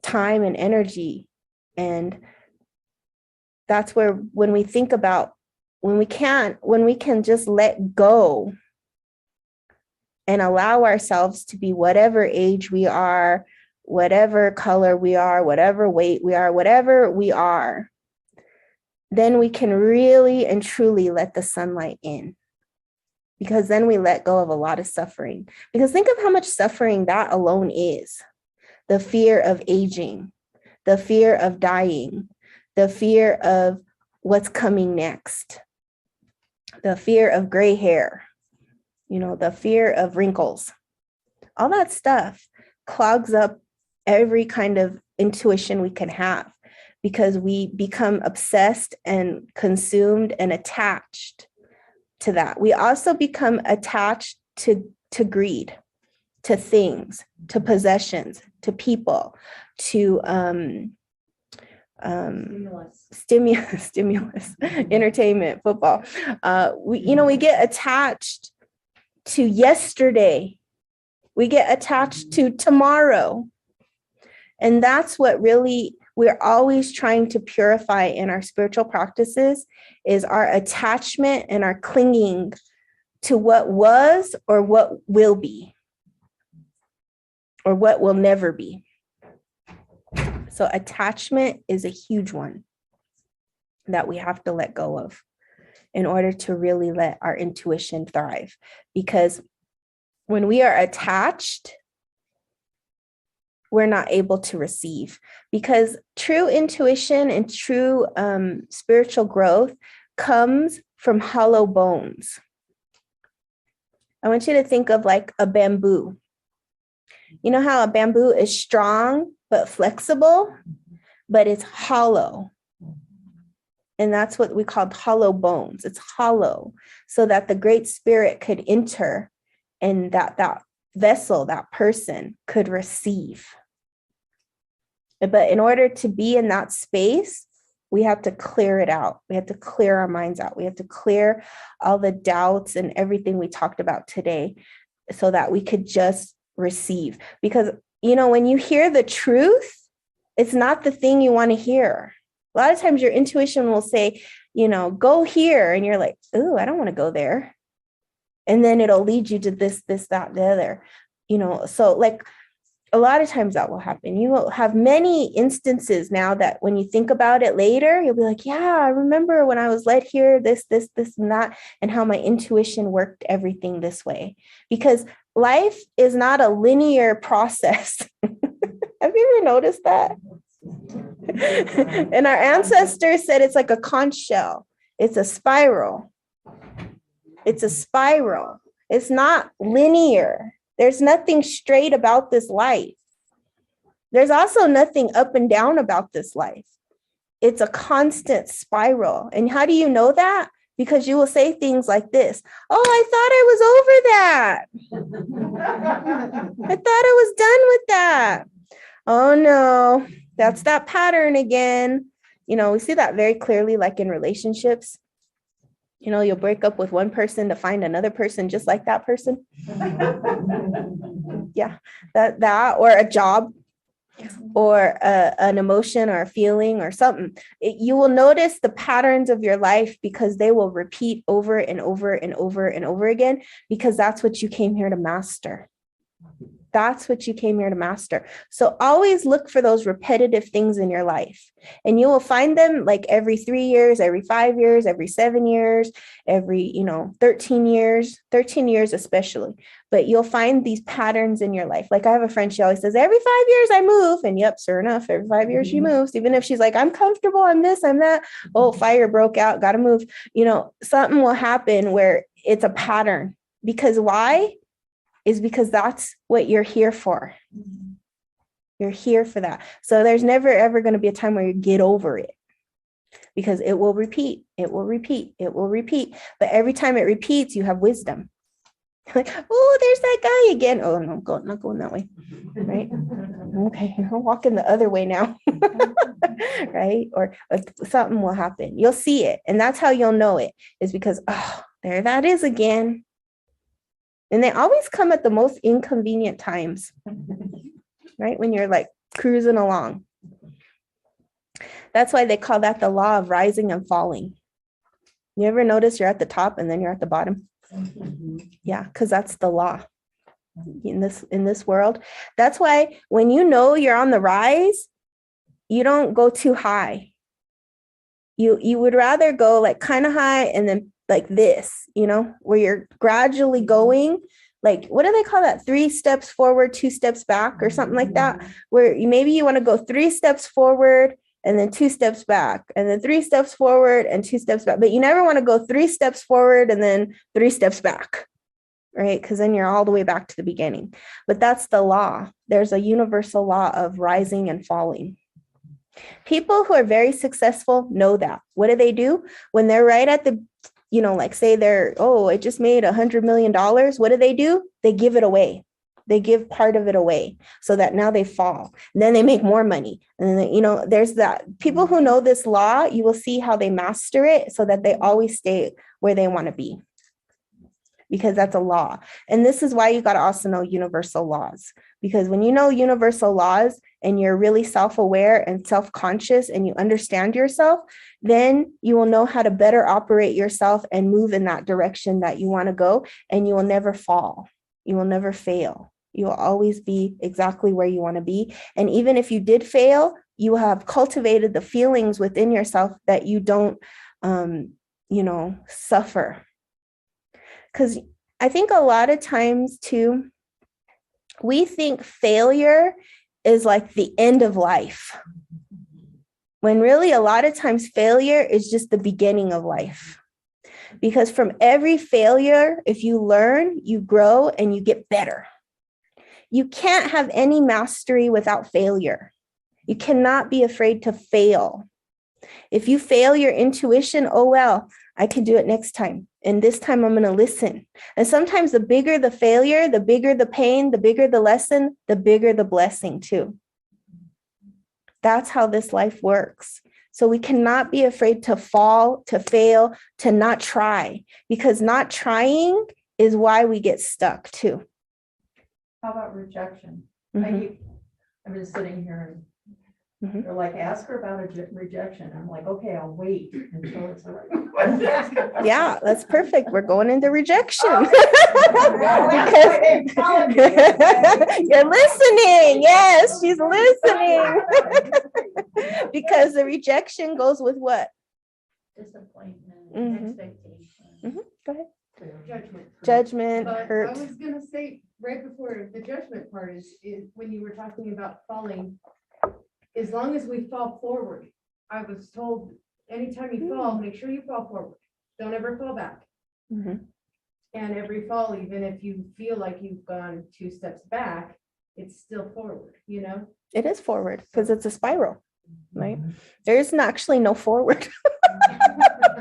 time and energy. And that's where, when we think about, when we can just let go and allow ourselves to be whatever age we are, whatever color we are, whatever weight we are, whatever we are, then we can really and truly let the sunlight in. Because then we let go of a lot of suffering. Because think of how much suffering that alone is. The fear of aging, the fear of dying, the fear of what's coming next, the fear of gray hair, you know, the fear of wrinkles. All that stuff clogs up every kind of intuition we can have, because we become obsessed and consumed and attached to that. We also become attached to greed, to things, to possessions, to people, to stimulus, entertainment, football. We get attached to yesterday We get attached to tomorrow. And that's what really we're always trying to purify in our spiritual practices is our attachment and our clinging to what was or what will be or what will never be. So attachment is a huge one that we have to let go of in order to really let our intuition thrive. Because when we are attached, we're not able to receive, because true intuition and true spiritual growth comes from hollow bones. I want you to think of like a bamboo. You know how a bamboo is strong but flexible, but it's hollow. And that's what we call hollow bones. It's hollow so that the Great Spirit could enter and that vessel, that person could receive. But in order to be in that space, we have to clear it out. We have to clear our minds out. We have to clear all the doubts and everything we talked about today so that we could just receive. Because, you know, when you hear the truth, it's not the thing you want to hear. A lot of times your intuition will say, you know, go here. And you're like, oh, I don't want to go there. And then it'll lead you to this, that, the other, you know. So like a lot of times that will happen. You will have many instances now that when you think about it later, you'll be like, yeah, I remember when I was led here, this, and that, and how my intuition worked everything this way. Because life is not a linear process. Have you ever noticed that? And our ancestors said it's like a conch shell. It's a spiral. It's a spiral. It's not linear. There's nothing straight about this life. There's also nothing up and down about this life. It's a constant spiral. And how do you know that? Because you will say things like this. Oh, I thought I was over that. I thought I was done with that. Oh, no, that's that pattern again. You know, we see that very clearly, like in relationships. You know, you'll break up with one person to find another person just like that person. Yeah, that or a job or an emotion or a feeling or something. You will notice the patterns of your life because they will repeat over and over and over and over again, because that's what you came here to master. That's what you came here to master. So always look for those repetitive things in your life, and you will find them like every 3 years, every 5 years, every 7 years, every, 13 years, especially. But you'll find these patterns in your life. Like I have a friend, she always says, every 5 years I move. And yep, sure enough, every 5 years she moves, even if she's like, I'm comfortable, I'm this, I'm that. Oh, fire broke out, got to move. Something will happen where it's a pattern. Because why? Is because that's what you're here for. You're here for that. So there's never, ever going to be a time where you get over it, because it will repeat. It will repeat. It will repeat. But every time it repeats, you have wisdom. Like, oh, there's that guy again. Oh, no, not going that way. Right. Okay. I'm walking the other way now. Right. Or something will happen. You'll see it. And that's how you'll know it, is because, oh, there that is again. And they always come at the most inconvenient times, right? When you're like cruising along. That's why they call that the law of rising and falling. You ever notice you're at the top and then you're at the bottom? Yeah, because that's the law in this world. That's why when you know you're on the rise, you don't go too high. You would rather go like kind of high and then like this, where you're gradually going, like, what do they call that? 3 steps forward, 2 steps back, or something like that, where maybe you want to go 3 steps forward and then 2 steps back, and then 3 steps forward and 2 steps back. But you never want to go 3 steps forward and then 3 steps back, right? Because then you're all the way back to the beginning. But that's the law. There's a universal law of rising and falling. People who are very successful know that. What do? When they're right at the like say I just made $100 million. What do? They give it away. They give part of it away so that now they fall. And then they make more money. And then, there's that. People who know this law, you will see how they master it so that they always stay where they want to be. because that's a law. And this is why you got to also know universal laws, because when you know universal laws and you're really self-aware and self-conscious and you understand yourself, then you will know how to better operate yourself and move in that direction that you want to go. And you will never fall. You will never fail. You will always be exactly where you want to be. And even if you did fail, you have cultivated the feelings within yourself that you don't, suffer. Because I think a lot of times too, we think failure is like the end of life, when really a lot of times failure is just the beginning of life. Because from every failure, if you learn, you grow and you get better. You can't have any mastery without failure. You cannot be afraid to fail. If you fail your intuition, oh, well, I can do it next time. And this time I'm going to listen. And sometimes the bigger the failure, the bigger the pain, the bigger the lesson, the bigger the blessing too. That's how this life works. So we cannot be afraid to fall, to fail, to not try, because not trying is why we get stuck too. How about rejection? Mhm. I'm just sitting here and Mhm. they're like, ask her about a rejection. I'm like, okay, I'll wait until it's the right. Yeah, that's perfect. We're going into rejection. Okay, telling me, okay. You're listening. Yes, she's listening. Because the rejection goes with what? Disappointment, Mhm. expectation. Go ahead. Judgment. Judgment, But I hurt. was gonna say, right before the judgment part is when you were talking about falling, as long as we fall forward, I was told, anytime you fall, make sure you fall forward. Don't ever fall back. Mhm. And every fall, even if you feel like you've gone 2 steps back, it's still forward, you know? It is forward because it's a spiral, right? There is actually no forward.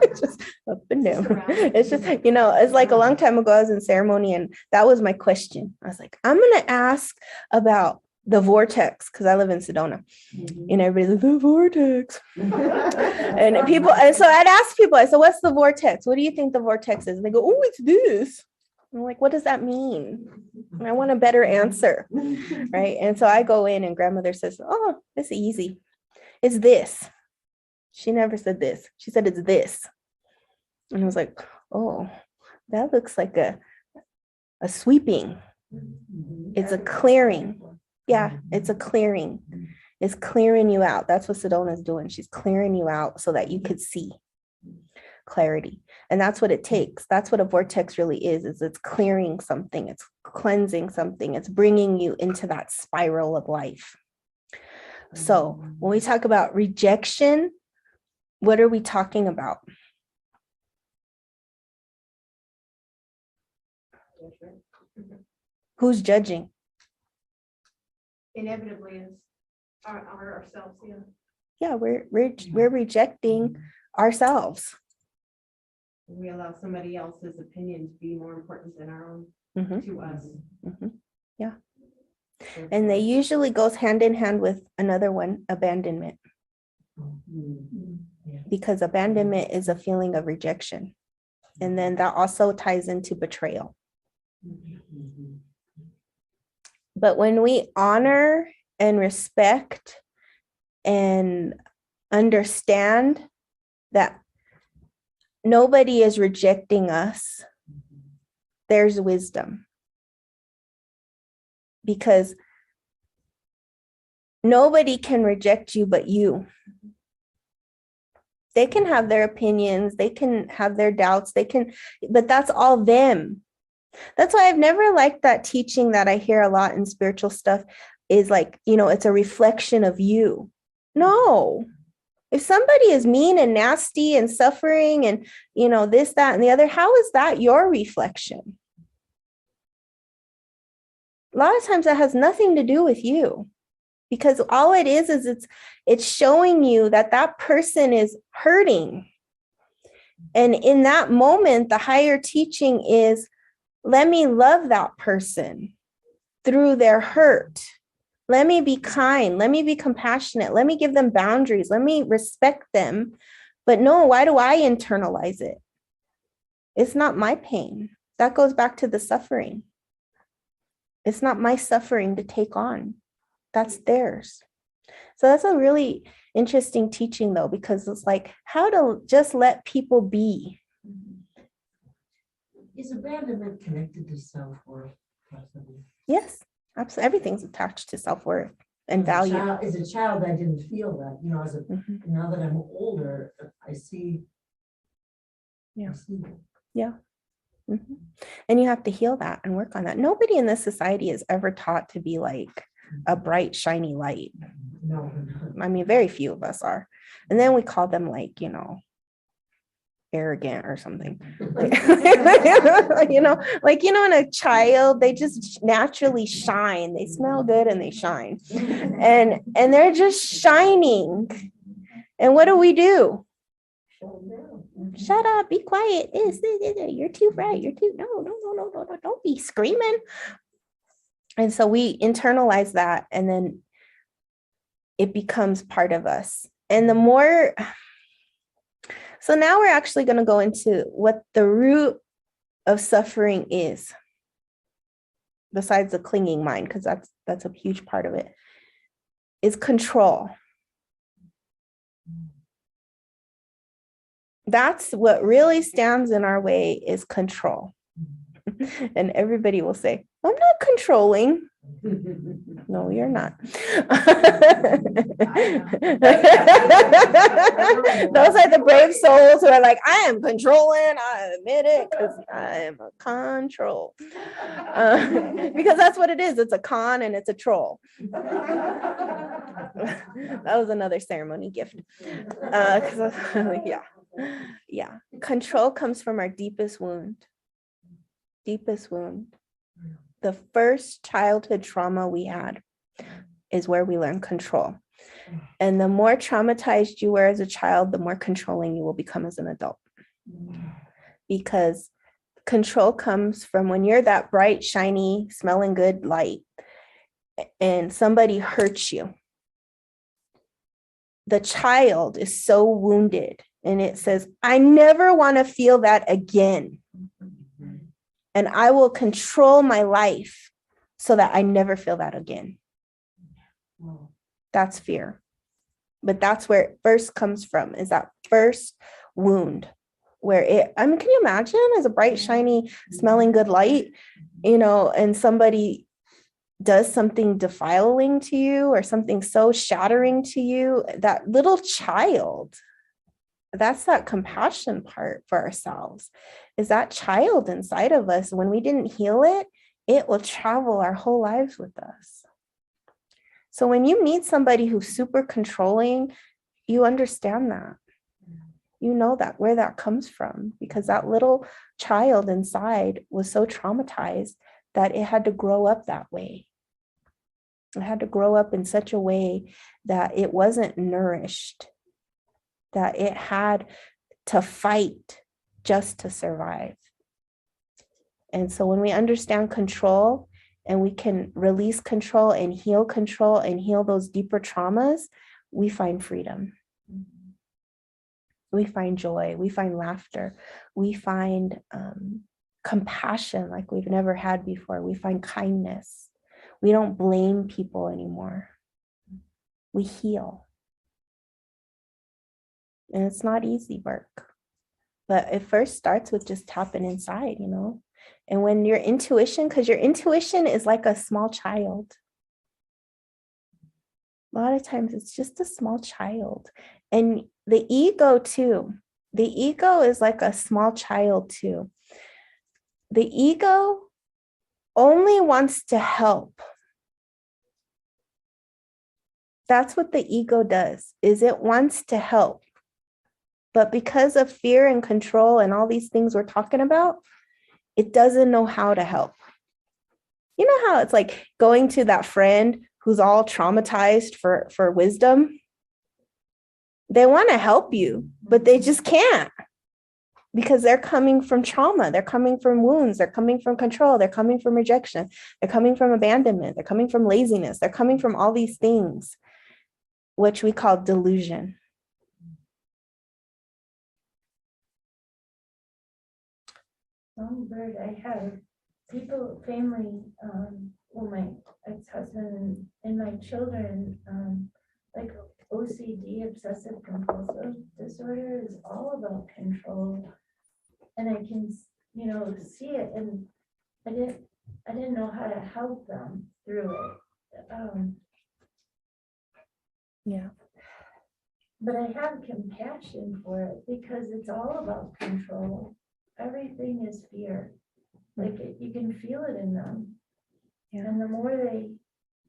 It's just up and Just down. around. It's just, it's like a long time ago, I was in ceremony and that was my question. I was like, I'm going to ask about the vortex because I live in Sedona. And everybody's like, the vortex. And so I'd ask people, I said, what's the vortex? What do you think the vortex is? And they go, oh, it's this. I'm like, what does that mean? And I want a better answer, right? And so I go in and grandmother says, oh, it's easy. It's this. She never said this. She said, it's this. And I was like, oh, that looks like a sweeping. It's a clearing. Yeah, it's a clearing. It's clearing you out. That's what Sedona is doing. She's clearing you out so that you could see clarity. And that's what it takes. That's what a vortex really is it's clearing something. It's cleansing something. It's bringing you into that spiral of life. So when we talk about rejection, what are we talking about? Who's judging? Inevitably is ourselves, yeah. Yeah, we're rejecting ourselves. We allow somebody else's opinion to be more important than our own Mhm, to us. mhm. Yeah. And they usually goes hand in hand with another one, abandonment, because abandonment is a feeling of rejection. And then that also ties into betrayal. But when we honor and respect and understand that nobody is rejecting us, there's wisdom. Because nobody can reject you but you. They can have their opinions, they can have their doubts, but that's all them. That's why I've never liked that teaching that I hear a lot in spiritual stuff is like, it's a reflection of you. No. If somebody is mean and nasty and suffering and, this, that, and the other, how is that your reflection? A lot of times that has nothing to do with you, because all it is it's showing you that person is hurting. And in that moment, the higher teaching is, let me love that person through their hurt. Let me be kind. Let me be compassionate. Let me give them boundaries. Let me respect them. But no, why do I internalize it? It's not my pain. That goes back to the suffering. It's not my suffering to take on. That's theirs. So that's a really interesting teaching though, because it's like how to just let people be. Is abandonment connected to self-worth? Possibly? Yes, absolutely. Everything's attached to self-worth and value. As a child, I didn't feel that, you know, Mhm. now that I'm older, I see. Yeah. I see that. Yeah. Mhm. And you have to heal that and work on that. Nobody in this society is ever taught to be like a bright, shiny light. No. I mean, very few of us are. And then we call them like, arrogant or something. In a child, they just naturally shine. They smell good and they shine. And they're just shining. And what do? Shut up, be quiet. You're too bright. You're too, no, don't be screaming. And so we internalize that and then it becomes part of us. And the more, so now we're actually going to go into what the root of suffering is, besides the clinging mind, because that's a huge part of it, is control. That's what really stands in our way is control. And everybody will say, I'm not controlling. No, you're not. Those are the brave souls who are like, I am controlling. I admit it because I am a control. Because that's what it is. It's a con and it's a troll. That was another ceremony gift. Yeah. Control comes from our deepest wound. Deepest wound. The first childhood trauma we had is where we learn control. And the more traumatized you were as a child, the more controlling you will become as an adult. Because control comes from when you're that bright, shiny, smelling good light and somebody hurts you. The child is so wounded and it says, I never want to feel that again. And I will control my life so that I never feel that again. That's fear. But that's where it first comes from, is that first wound where can you imagine as a bright, shiny, smelling good light, and somebody does something defiling to you or something so shattering to you, that little child, that's that compassion part for ourselves, is that child inside of us. When we didn't heal it, it will travel our whole lives with us. So when you meet somebody who's super controlling, you understand that. You know that where that comes from, because that little child inside was so traumatized that it had to grow up that way. It had to grow up in such a way that it wasn't nourished, that it had to fight just to survive. And so when we understand control and we can release control and heal those deeper traumas, we find freedom. We find joy, we find laughter, we find compassion like we've never had before. We find kindness. We don't blame people anymore. We heal. And it's not easy work, but it first starts with just tapping inside, And when your intuition, because your intuition is like a small child. A lot of times it's just a small child. And the ego too. The ego is like a small child too. The ego only wants to help. That's what the ego does, is it wants to help. But because of fear and control and all these things we're talking about, it doesn't know how to help. You know how it's like going to that friend who's all traumatized for wisdom? They want to help you, but they just can't, because they're coming from trauma. They're coming from wounds. They're coming from control. They're coming from rejection. They're coming from abandonment. They're coming from laziness. They're coming from all these things, which we call delusion. Songbird, I have people, family, well, my ex-husband and my children, like OCD, obsessive compulsive disorder, is all about control. And I can, see it, and I didn't know how to help them through it. Yeah. But I have compassion for it because it's all about control. Everything is fear. Like you can feel it in them. Yeah. And the more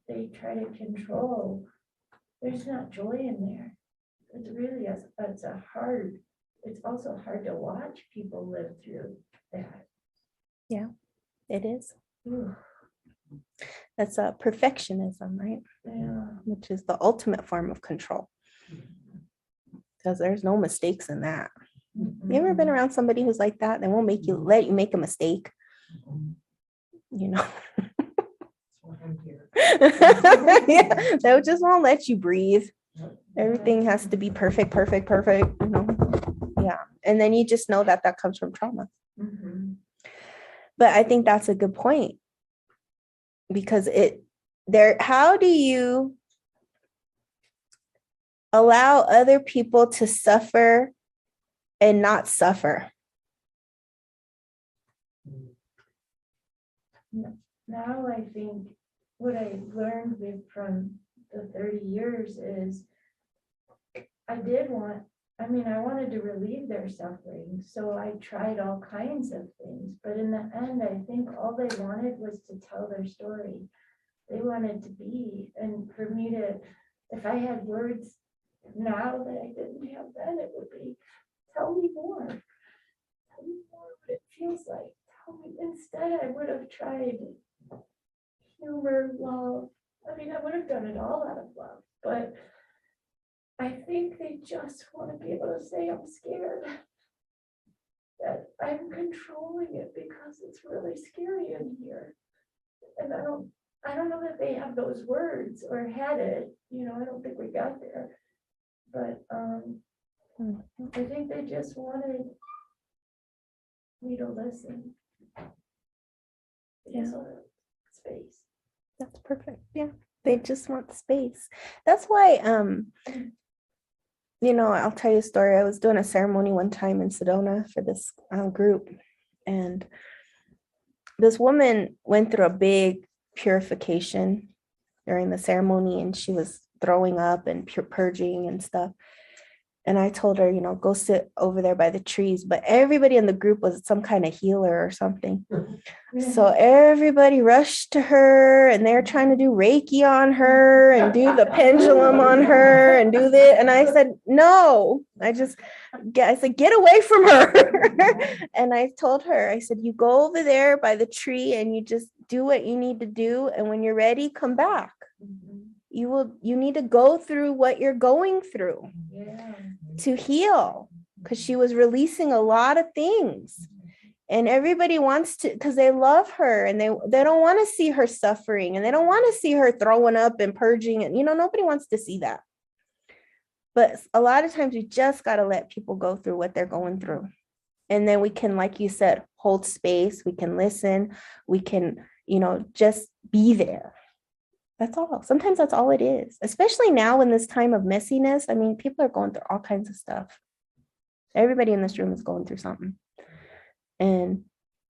they try to control, there's not joy in there. It's really it's also hard to watch people live through that. It is. Ooh, That's a perfectionism, right? yeah. Which is the ultimate form of control. Because there's no mistakes in that. You ever been around somebody who's like that? They won't let you make a mistake. You know. That's why I'm here. Yeah, they just won't let you breathe. Everything has to be perfect, perfect, perfect. You know. Yeah. And then you just know that comes from trauma. Mhm. But I think that's a good point. Because how do you allow other people to suffer and not suffer? Now I think what I learned from the 30 years is I wanted to relieve their suffering. So I tried all kinds of things, but in the end, I think all they wanted was to tell their story. They wanted to be, and for me to, if I had words now that I didn't have then, it would be, tell me more. Tell me more what it feels like. Tell me. Instead, I would have tried humor, love. I would have done it all out of love, but I think they just want to be able to say, I'm scared, that I'm controlling it because it's really scary in here. And I don't know that they have those words or had it, I don't think we got there. But I think they just wanted me to listen. They just wanted space. That's perfect. Yeah. They just want space. That's why, I'll tell you a story. I was doing a ceremony one time in Sedona for this group, and this woman went through a big purification during the ceremony, and she was throwing up and purging and stuff. And I told her, go sit over there by the trees. But everybody in the group was some kind of healer or something. So everybody rushed to her, and they're trying to do Reiki on her and do the pendulum on her and do this. And I said, no, I said, get away from her. And I told her, I said, you go over there by the tree and you just do what you need to do. And when you're ready, come back. You need to go through what you're going through to heal, because she was releasing a lot of things. And everybody wants to, because they love her, and they don't want to see her suffering, and they don't want to see her throwing up and purging. And, nobody wants to see that. But a lot of times we just got to let people go through what they're going through. And then we can, like you said, hold space. We can listen. We can, just be there. That's all. Sometimes that's all it is, especially now in this time of messiness. People are going through all kinds of stuff. Everybody in this room is going through something. And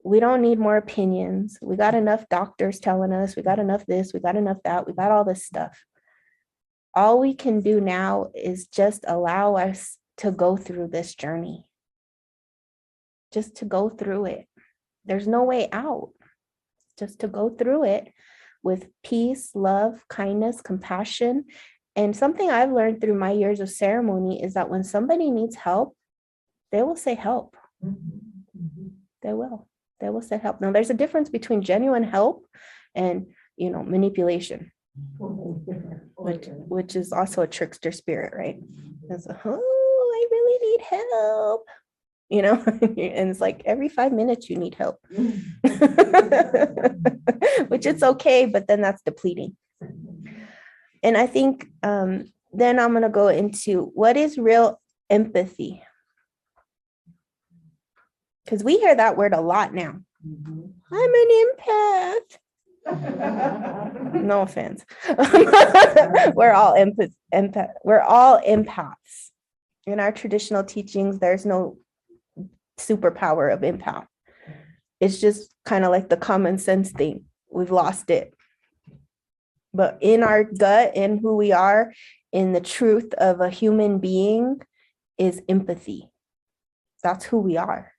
we don't need more opinions. We got enough doctors telling us, we got enough this, we got enough that, we got all this stuff. All we can do now is just allow us to go through this journey. Just to go through it. There's no way out. Just to go through it with peace, love, kindness, compassion. And something I've learned through my years of ceremony is that when somebody needs help, they will say help. They will say help. Now, there's a difference between genuine help and, manipulation, which is also a trickster spirit, right? It's like, oh, I really need help. And it's like every 5 minutes you need help, which it's okay, but then that's depleting. And I think then I'm going to go into what is real empathy. Because we hear that word a lot now. Mhm. I'm an empath. No offense. We're all we're all empaths. In our traditional teachings, there's no superpower of empath. It's just kind of like the common sense thing. We've lost it. But in our gut, in who we are, in the truth of a human being is empathy. That's who we are.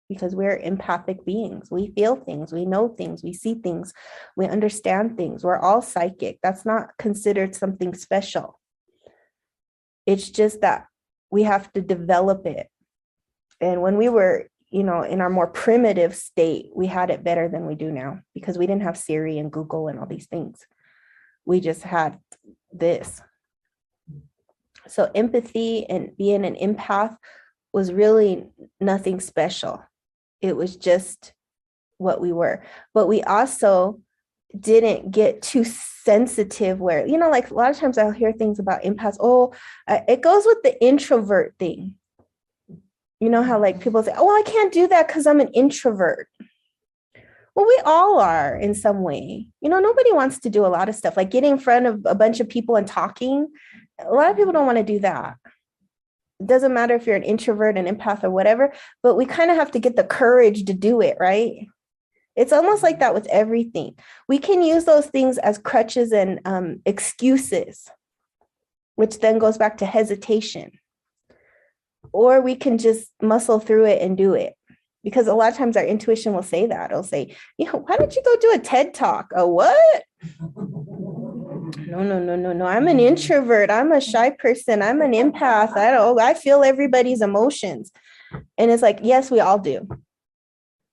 Because we're empathic beings. We feel things, we know things, we see things, we understand things. We're all psychic. That's not considered something special. It's just that we have to develop it. And when we were, in our more primitive state, we had it better than we do now because we didn't have Siri and Google and all these things. We just had this. So empathy and being an empath was really nothing special. It was just what we were. But we also didn't get too sensitive where, like a lot of times I'll hear things about empaths. Oh, it goes with the introvert thing. You know how like people say, oh, I can't do that because I'm an introvert. Well, we all are in some way. Nobody wants to do a lot of stuff like getting in front of a bunch of people and talking. A lot of people don't want to do that. It doesn't matter if you're an introvert, an empath or whatever, but we kind of have to get the courage to do it, right? It's almost like that with everything. We can use those things as crutches and excuses, which then goes back to hesitation. Or we can just muscle through it and do it. Because a lot of times our intuition will say that. It'll say, why don't you go do a TED Talk? A what? No. I'm an introvert. I'm a shy person. I'm an empath. I feel everybody's emotions. And it's like, yes, we all do.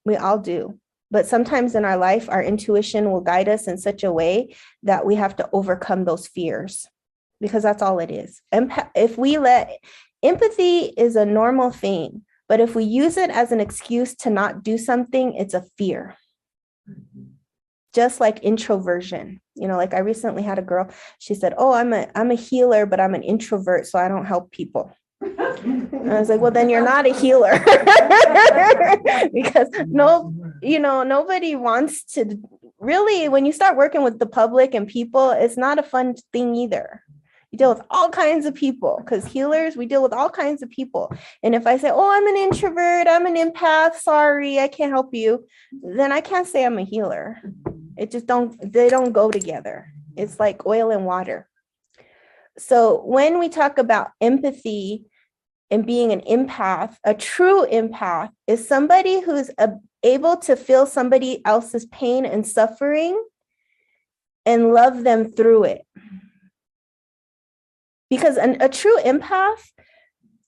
We all do. But sometimes in our life, our intuition will guide us in such a way that we have to overcome those fears because that's all it is. Empathy is a normal thing, but if we use it as an excuse to not do something, it's a fear. Just like introversion. Like I recently had a girl, she said, oh, I'm a healer, but I'm an introvert, so I don't help people. And I was like, well, then you're not a healer. Because nobody wants to really, when you start working with the public and people, it's not a fun thing either. You deal with all kinds of people because healers, we deal with all kinds of people. And if I say, oh, I'm an introvert, I'm an empath, sorry, I can't help you, then I can't say I'm a healer. They don't go together. It's like oil and water. So when we talk about empathy and being an empath, a true empath is somebody who's able to feel somebody else's pain and suffering and love them through it. Because a true empath,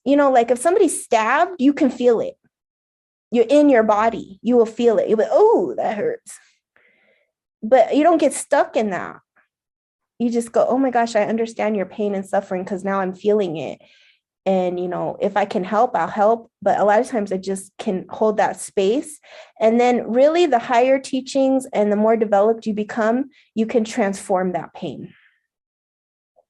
like if somebody's stabbed, you can feel it. You're in your body. You will feel it. You'll be, oh, that hurts. But you don't get stuck in that. You just go, oh my gosh, I understand your pain and suffering because now I'm feeling it. And, if I can help, I'll help. But a lot of times I just can hold that space. And then really the higher teachings and the more developed you become, you can transform that pain.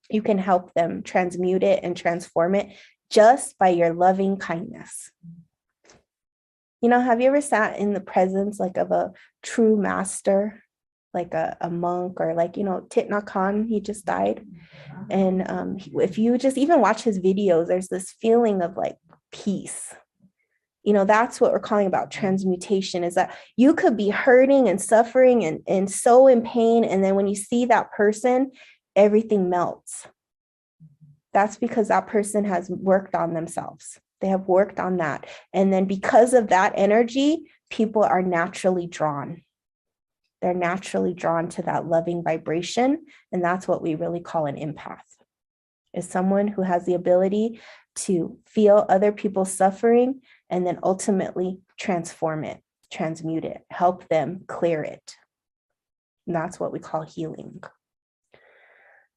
You can help them transmute it and transform it just by your loving kindness. Have you ever sat in the presence like of a true master, like a monk or like, Thich Nhat Hanh, he just died. And if you just even watch his videos, there's this feeling of like peace. That's what we're calling about transmutation, is that you could be hurting and suffering and so in pain. And then when you see that person, everything melts. That's because that person has worked on themselves. They have worked on that. And then because of that energy, people are naturally drawn. They're naturally drawn to that loving vibration. And that's what we really call an empath, is someone who has the ability to feel other people's suffering and then ultimately transform it, transmute it, help them clear it. And that's what we call healing.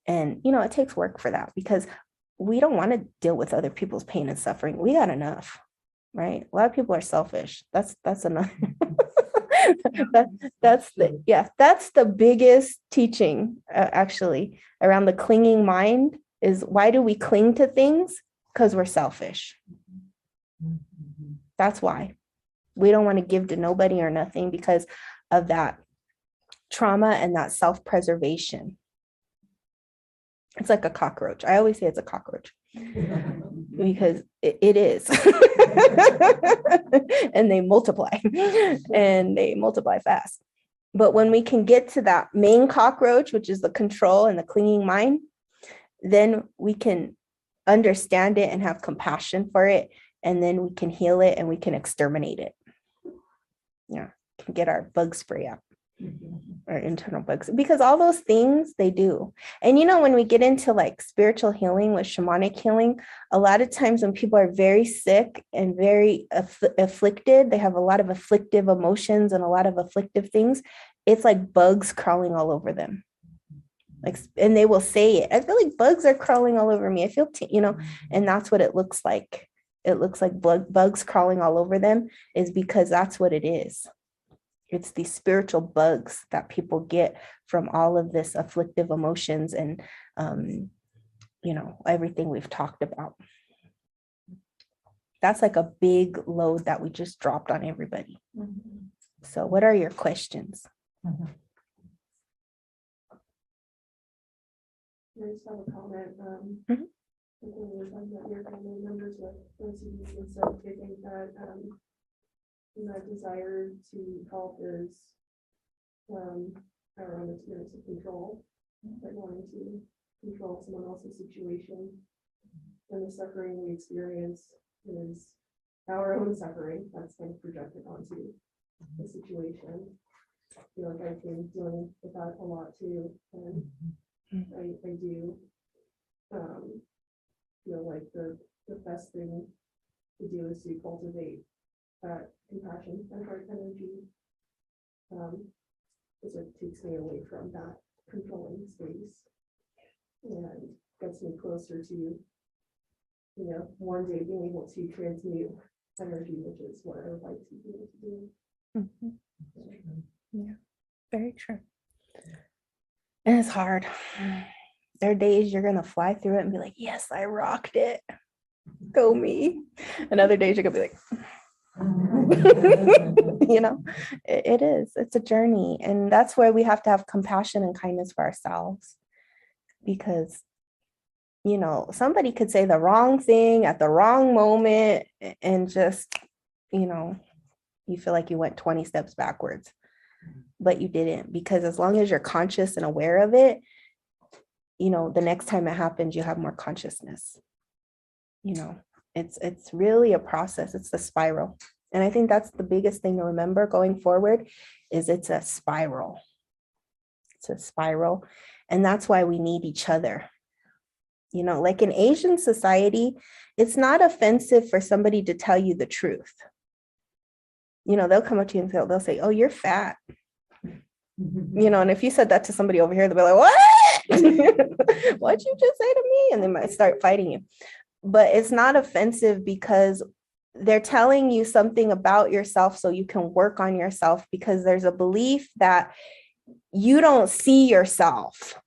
And, it takes work for that because we don't want to deal with other people's pain and suffering. We got enough, right? A lot of people are selfish. That's enough. That's the biggest teaching actually around the clinging mind is why do we cling to things? Because we're selfish. That's why. We don't want to give to nobody or nothing because of that trauma and that self-preservation. It's like a cockroach. I always say it's a cockroach because it is. And they multiply fast. But when we can get to that main cockroach, which is the control and the clinging mind, then we can understand it and have compassion for it. And then we can heal it and we can exterminate it. Yeah, can get our bug spray out, our internal bugs, because all those things they do. And when we get into like spiritual healing with shamanic healing, a lot of times when people are very sick and very afflicted, they have a lot of afflictive emotions and a lot of afflictive things. It's like bugs crawling all over them. Like, and they will say it. I feel like bugs are crawling all over me. I feel, and that's what it looks like. It looks like bugs crawling all over them is because that's what it is. It's these spiritual bugs that people get from all of this afflictive emotions and, everything we've talked about. That's like a big load that we just dropped on everybody. So what are your questions? I just have a comment. When we were talking about your family members with OCD and stuff, I think that that desire to help is our own experience of control, like wanting to control someone else's situation. And the suffering we experience is our own suffering that's kind of projected onto the situation. I feel like I've been dealing with that a lot too, and I do feel like the best thing to do is to cultivate that compassion and heart energy, because it takes me away from that controlling space and gets me closer to, one day being able to transmute energy, which is what I would like to be able to do. Yeah, very true. And it's hard. There are days you're gonna fly through it and be like, yes, I rocked it. Go me. And other days you're gonna be like, it is. It's a journey. And that's where we have to have compassion and kindness for ourselves. Because, somebody could say the wrong thing at the wrong moment and just, you feel like you went 20 steps backwards. But you didn't, because as long as you're conscious and aware of it, the next time it happens, you have more consciousness. It's really a process. It's the spiral. And I think that's the biggest thing to remember going forward is it's a spiral. It's a spiral. And that's why we need each other. Like in Asian society, it's not offensive for somebody to tell you the truth. They'll come up to you and they'll say, oh, you're fat. And if you said that to somebody over here, they'll be like, what? What'd you just say to me? And they might start fighting you. But it's not offensive because they're telling you something about yourself so you can work on yourself, because there's a belief that you don't see yourself,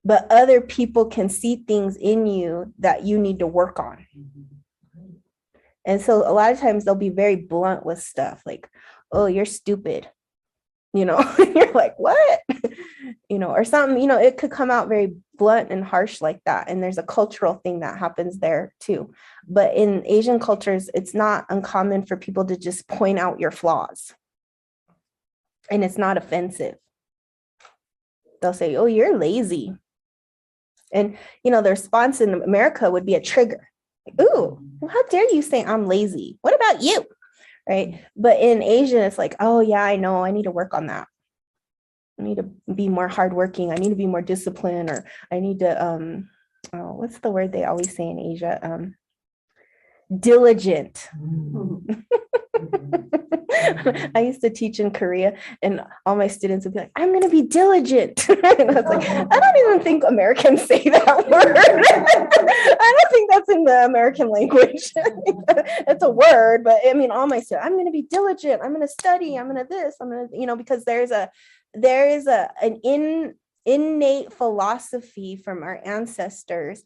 but other people can see things in you that you need to work on. And so a lot of times they'll be very blunt with stuff like, oh, you're stupid. You're like, what? Or something, it could come out very blunt and harsh like that. And there's a cultural thing that happens there too. But in Asian cultures, it's not uncommon for people to just point out your flaws. And it's not offensive. They'll say, oh, you're lazy. And, the response in America would be a trigger. Like, ooh, how dare you say I'm lazy? What about you? Right. But in Asian, it's like, oh, yeah, I know. I need to work on that. I need to be more hardworking. I need to be more disciplined, or I need to, what's the word they always say in Asia? Diligent. I used to teach in Korea, and all my students would be like, I'm going to be diligent. And I was like, I don't even think Americans say that word. I don't think that's in the American language. It's a word, but I mean, all my students, I'm going to be diligent. I'm going to study. I'm going to this. I'm going to, because there is an innate philosophy from our ancestors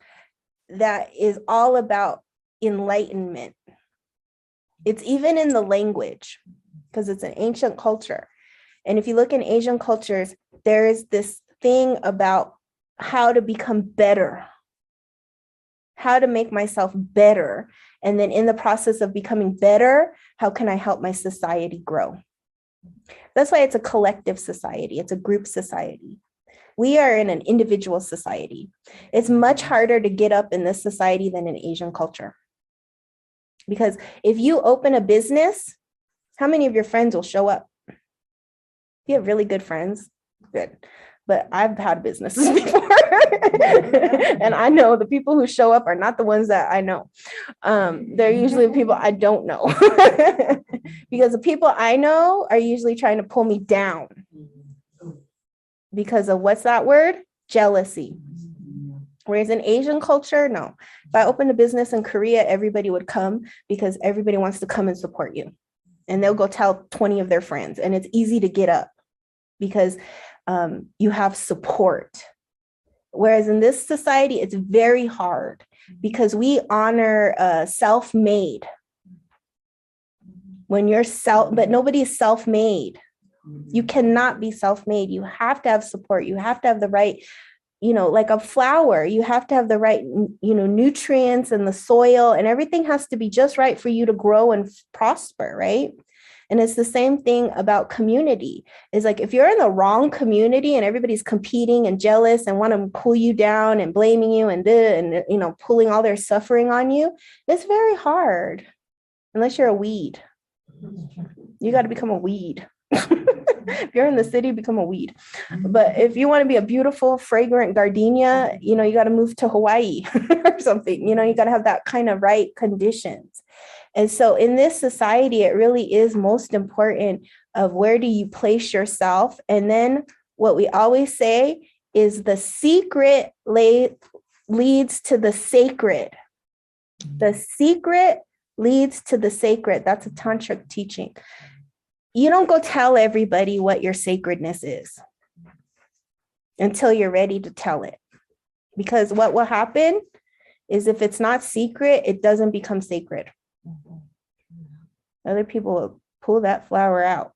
that is all about enlightenment. It's even in the language because it's an ancient culture. And if you look in Asian cultures, there is this thing about how to become better, how to make myself better. And then in the process of becoming better, how can I help my society grow? That's why it's a collective society. It's a group society. We are in an individual society. It's much harder to get up in this society than in Asian culture. Because if you open a business, how many of your friends will show up? You have really good friends, good. But I've had businesses before. And I know the people who show up are not the ones that I know. They're usually the people I don't know. Because the people I know are usually trying to pull me down. Because of what's that word? Jealousy. Whereas in Asian culture, no. If I opened a business in Korea, everybody would come because everybody wants to come and support you. And they'll go tell 20 of their friends. And it's easy to get up because you have support. Whereas in this society, it's very hard because we honor self-made. When you're but nobody is self-made. You cannot be self-made. You have to have support. You have to have the right, like a flower, you have to have the right, nutrients and the soil and everything has to be just right for you to grow and prosper, right? And it's the same thing about community. It's like if you're in the wrong community and everybody's competing and jealous and want to pull you down and blaming you and pulling all their suffering on you, it's very hard unless you're a weed. You got to become a weed. If you're in the city, become a weed. But if you want to be a beautiful, fragrant gardenia, you got to move to Hawaii or something. You got to have that kind of right conditions. And so in this society, it really is most important of where do you place yourself? And then what we always say is the secret leads to the sacred. The secret leads to the sacred. That's a tantric teaching. You don't go tell everybody what your sacredness is until you're ready to tell it. Because what will happen is if it's not secret, it doesn't become sacred. Other people will pull that flower out.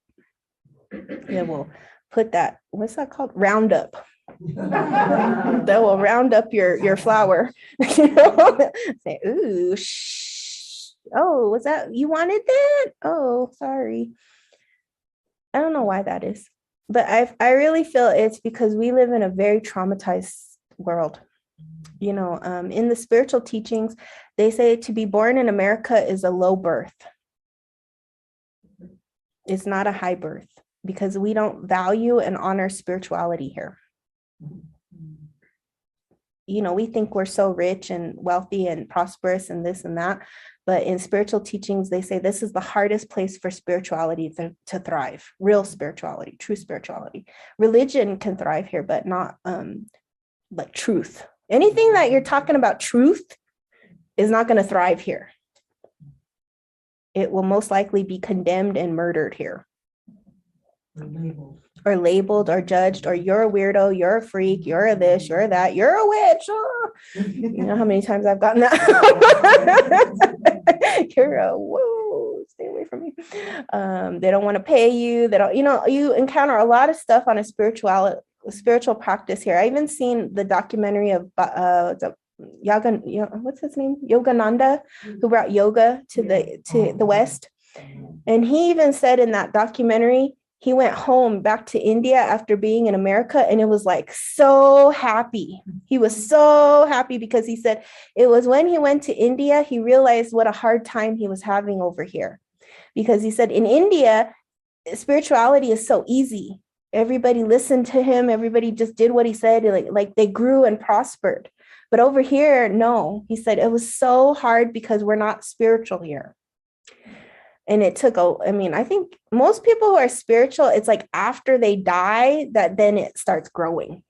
They will put that, what's that called? Roundup. They will round up your flower. Say, ooh, shh. Oh, was that, you wanted that? Oh, sorry. I don't know why that is, but I really feel it's because we live in a very traumatized world. In the spiritual teachings, they say to be born in America is a low birth. It's not a high birth because we don't value and honor spirituality here. We think we're so rich and wealthy and prosperous and this and that. But in spiritual teachings, they say this is the hardest place for spirituality to thrive. Real spirituality, true spirituality. Religion can thrive here, but not like truth. Anything that you're talking about truth is not going to thrive here. It will most likely be condemned and murdered here. Or labeled or judged, or you're a weirdo, you're a freak, you're a this, you're that, you're a witch. Oh. You know how many times I've gotten that? You're a whoa, stay away from me. They don't want to pay you. They don't, you encounter a lot of stuff on a spiritual practice here. I even seen the documentary of what's his name? Yogananda, who brought yoga to the West. And he even said in that documentary, he went home back to India after being in America, and it was like so happy. He was so happy because he said it was when he went to India, he realized what a hard time he was having over here. Because he said in India, spirituality is so easy. Everybody listened to him. Everybody just did what he said. Like they grew and prospered. But over here, no. He said it was so hard because we're not spiritual here. And it took I think most people who are spiritual, it's like after they die that then it starts growing,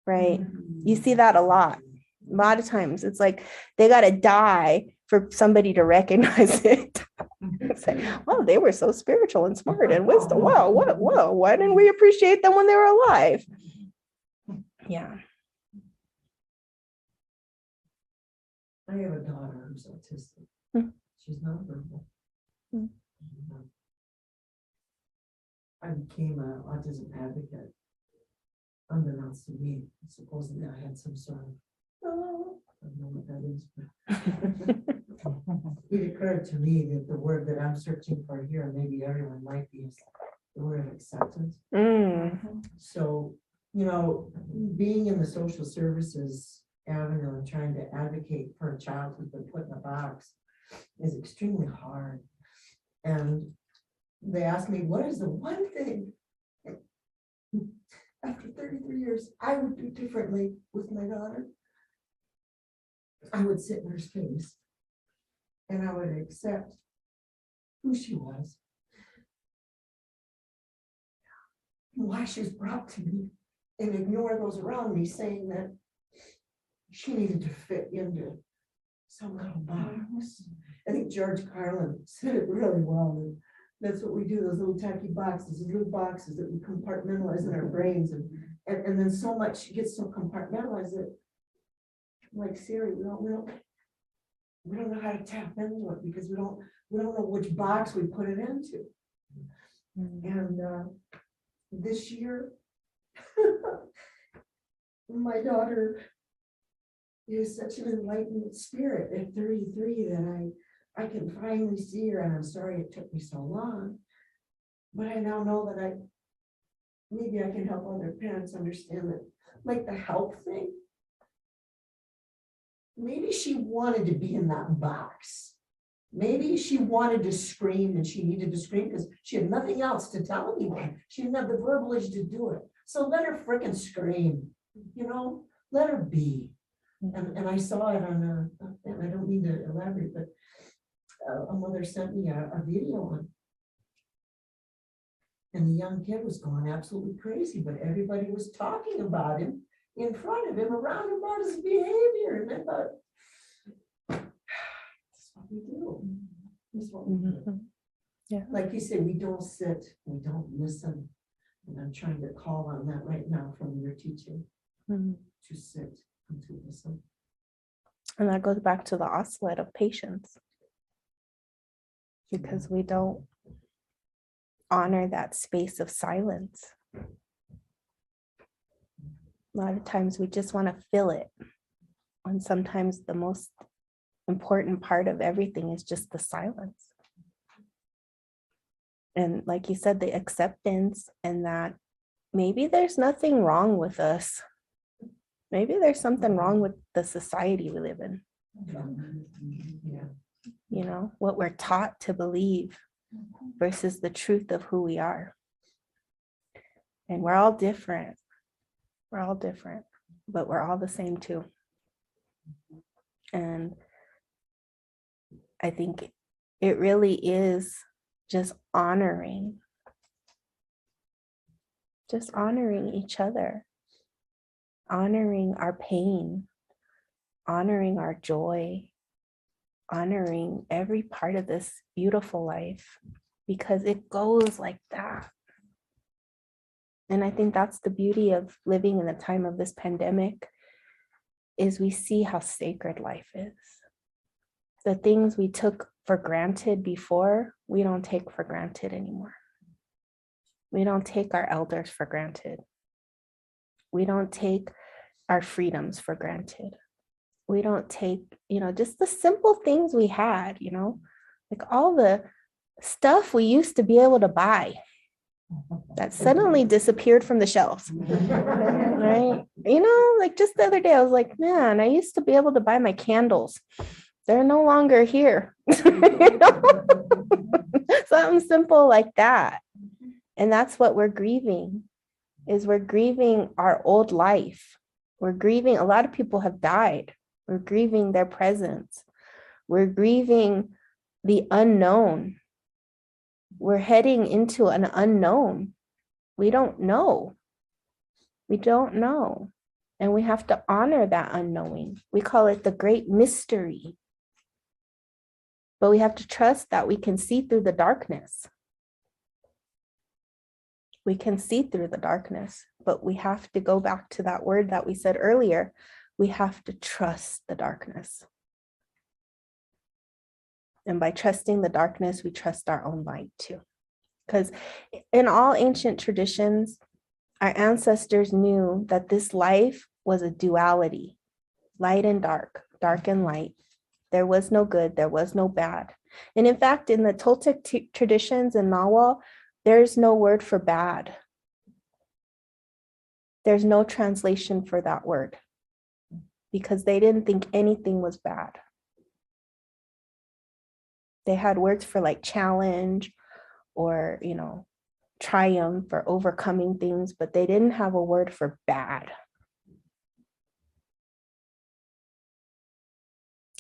right? You see that a lot of times. It's like they got to die for somebody to recognize it. Say, well, they were so spiritual and smart and wisdom. Wow, why didn't we appreciate them when they were alive? Yeah. I have a daughter who's autistic. She's not verbal. Mm. I became an autism advocate. Unbeknownst to me, supposedly I had some sort of, I don't know what that is, but it occurred to me that the word that I'm searching for here, maybe everyone might be, is the word of acceptance. So, being in the social services avenue and trying to advocate for a child who's been put in a box is extremely hard. And they asked me, what is the one thing after 33 years I would do differently with my daughter? I would sit in her space and I would accept who she was, why she was brought to me, and ignore those around me saying that she needed to fit into some little box. I think George Carlin said it really well. And that's what we do, those little tacky boxes, those little boxes that we compartmentalize in our brains. And then so much gets so compartmentalized that, like Siri, we don't know how to tap into it because we don't know which box we put it into. And this year, my daughter is such an enlightened spirit at 33 that I can finally see her, and I'm sorry it took me so long, but I now know that maybe I can help other parents understand that, like the help thing, maybe she wanted to be in that box. Maybe she wanted to scream and she needed to scream because she had nothing else to tell anyone. She didn't have the verbiage to do it. So let her frickin' scream, let her be. And I saw it on and I don't mean to elaborate, but a mother sent me a video on. And the young kid was going absolutely crazy, but everybody was talking about him in front of him, around him, about his behavior. And I thought, that's what we do. That's what we do. Yeah. Like you said, we don't sit, we don't listen. And I'm trying to call on that right now from your teaching, to sit and to listen. And that goes back to the oscillate of patience, because we don't honor that space of silence. A lot of times we just want to fill it. And sometimes the most important part of everything is just the silence. And like you said, the acceptance, and that maybe there's nothing wrong with us. Maybe there's something wrong with the society we live in. Yeah. What we're taught to believe versus the truth of who we are. And we're all different. We're all different, but we're all the same too. And I think it really is just honoring each other, honoring our pain, honoring our joy, honoring every part of this beautiful life, because it goes like that. And I think that's the beauty of living in the time of this pandemic, is we see how sacred life is. The things we took for granted before, we don't take for granted anymore. We don't take our elders for granted. We don't take our freedoms for granted. We don't take, just the simple things we had, like all the stuff we used to be able to buy that suddenly disappeared from the shelves, right? Like just the other day, I was like, man, I used to be able to buy my candles. They're no longer here. Something simple like that. And that's what we're grieving, is we're grieving our old life. We're grieving, a lot of people have died. We're grieving their presence. We're grieving the unknown. We're heading into an unknown. We don't know. We don't know. And we have to honor that unknowing. We call it the great mystery. But we have to trust that we can see through the darkness. We can see through the darkness, but we have to go back to that word that we said earlier. We have to trust the darkness. And by trusting the darkness, we trust our own light too. Because in all ancient traditions, our ancestors knew that this life was a duality, light and dark, dark and light. There was no good, there was no bad. And in fact, in the Toltec traditions in Nahuatl, there's no word for bad. There's no translation for that word because they didn't think anything was bad. They had words for like challenge or, triumph or overcoming things, but they didn't have a word for bad.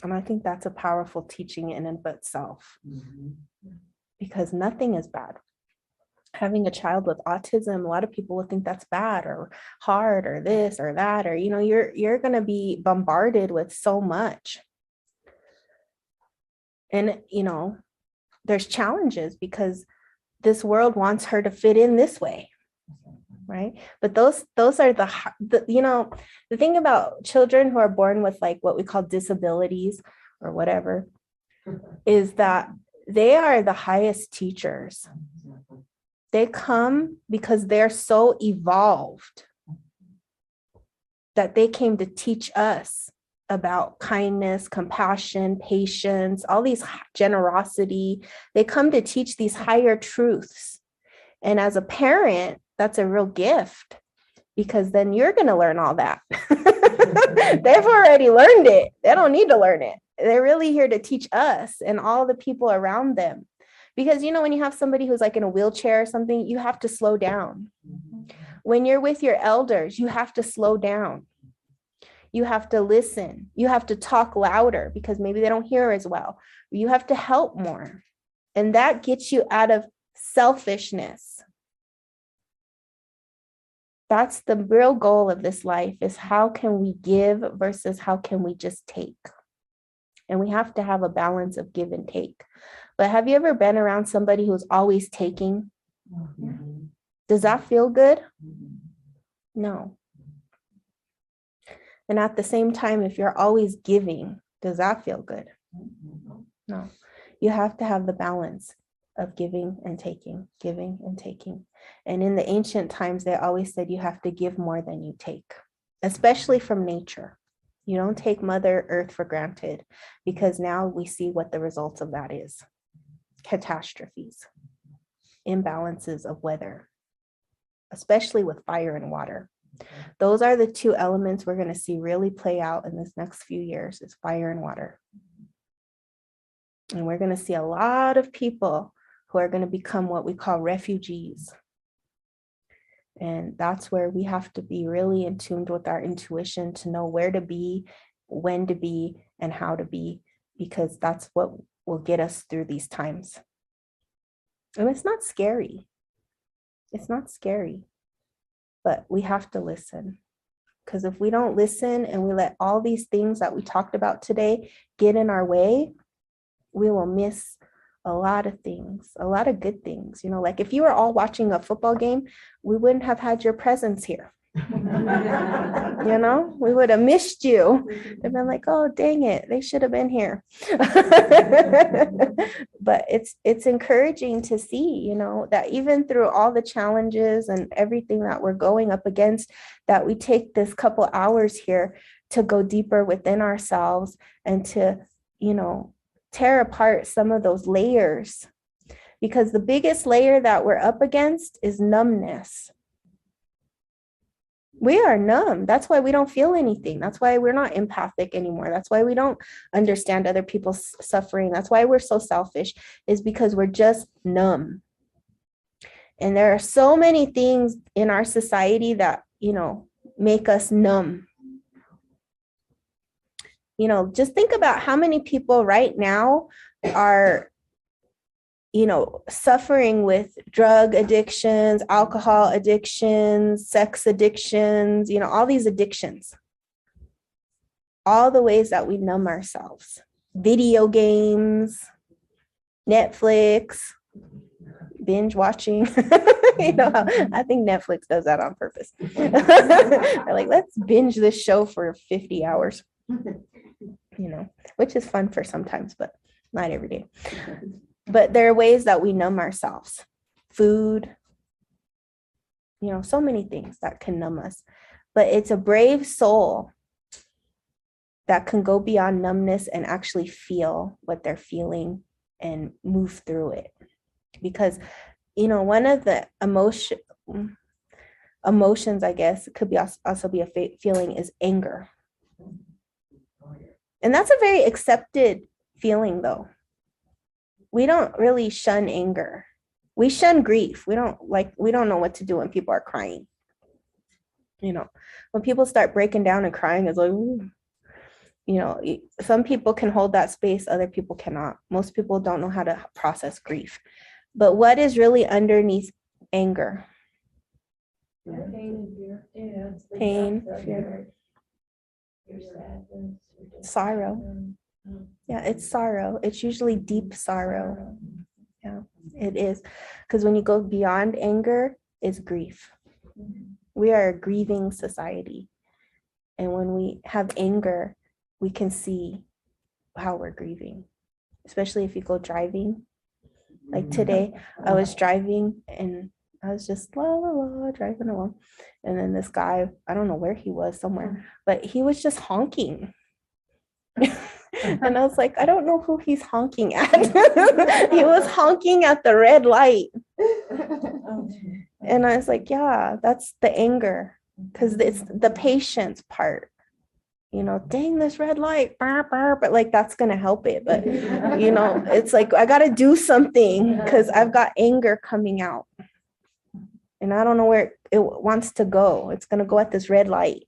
And I think that's a powerful teaching in and of itself, because nothing is bad. Having a child with autism, a lot of people will think that's bad or hard or this or that, or, you're going to be bombarded with so much. And, there's challenges because this world wants her to fit in this way. Right. But those are the thing about children who are born with like what we call disabilities or whatever, is that they are the highest teachers. They come because they're so evolved that they came to teach us about kindness, compassion, patience, all these generosity. They come to teach these higher truths. And as a parent, that's a real gift, because then you're going to learn all that. They've already learned it. They don't need to learn it. They're really here to teach us and all the people around them. Because, when you have somebody who's like in a wheelchair or something, you have to slow down. When you're with your elders, you have to slow down. You have to listen. You have to talk louder because maybe they don't hear as well. You have to help more. And that gets you out of selfishness. That's the real goal of this life, is how can we give versus how can we just take? And we have to have a balance of give and take. But have you ever been around somebody who's always taking? Does that feel good? No. And at the same time, if you're always giving, does that feel good? No. You have to have the balance of giving and taking, giving and taking. And in the ancient times, they always said you have to give more than you take, especially from nature. You don't take Mother Earth for granted, because now we see what the results of that is. Catastrophes, imbalances of weather, especially with fire and water. Those are the two elements we're going to see really play out in this next few years, is fire and water. And we're going to see a lot of people who are going to become what we call refugees. And that's where we have to be really in tune with our intuition to know where to be, when to be, and how to be, because that's what will get us through these times. And it's not scary. It's not scary, but we have to listen. Because if we don't listen and we let all these things that we talked about today get in our way, we will miss a lot of things, a lot of good things. Like if you were all watching a football game, we wouldn't have had your presence here. We would have missed you. They've been like, oh, dang it, they should have been here. But it's encouraging to see, that even through all the challenges and everything that we're going up against, that we take this couple hours here to go deeper within ourselves and to, tear apart some of those layers, because the biggest layer that we're up against is numbness. We are numb. That's why we don't feel anything. That's why we're not empathic anymore. That's why we don't understand other people's suffering. That's why we're so selfish, is because we're just numb. And there are so many things in our society that, make us numb. Just think about how many people right now are, suffering with drug addictions, alcohol addictions, sex addictions, all these addictions, all the ways that we numb ourselves, video games, Netflix, binge watching. I think Netflix does that on purpose. They're like, let's binge this show for 50 hours. Which is fun for sometimes, but not every day. But there are ways that we numb ourselves. Food, so many things that can numb us. But it's a brave soul that can go beyond numbness and actually feel what they're feeling and move through it. Because, one of the emotions, I guess, it could be also be a feeling is anger. And that's a very accepted feeling, though. We don't really shun anger. We shun grief. We don't know what to do when people are crying. When people start breaking down and crying, it's like, ooh. Some people can hold that space, other people cannot. Most people don't know how to process grief. But what is really underneath anger? Pain and fear. Yeah. It's the Pain, depth of fear. your sadness. your Sorrow. depression. Yeah, it's sorrow. It's usually deep sorrow. Yeah, it is. Because when you go beyond anger, it's grief. We are a grieving society. And when we have anger, we can see how we're grieving, especially if you go driving. Like today, I was driving and I was just la la la driving along. And then this guy, I don't know where he was, somewhere, but he was just honking. And I was like, I don't know who he's honking at. He was honking at the red light. And I was like, yeah, that's the anger, because it's the patience part. Dang, this red light, but like that's gonna help it. But it's like I gotta do something because I've got anger coming out. And I don't know where it wants to go. It's gonna go at this red light.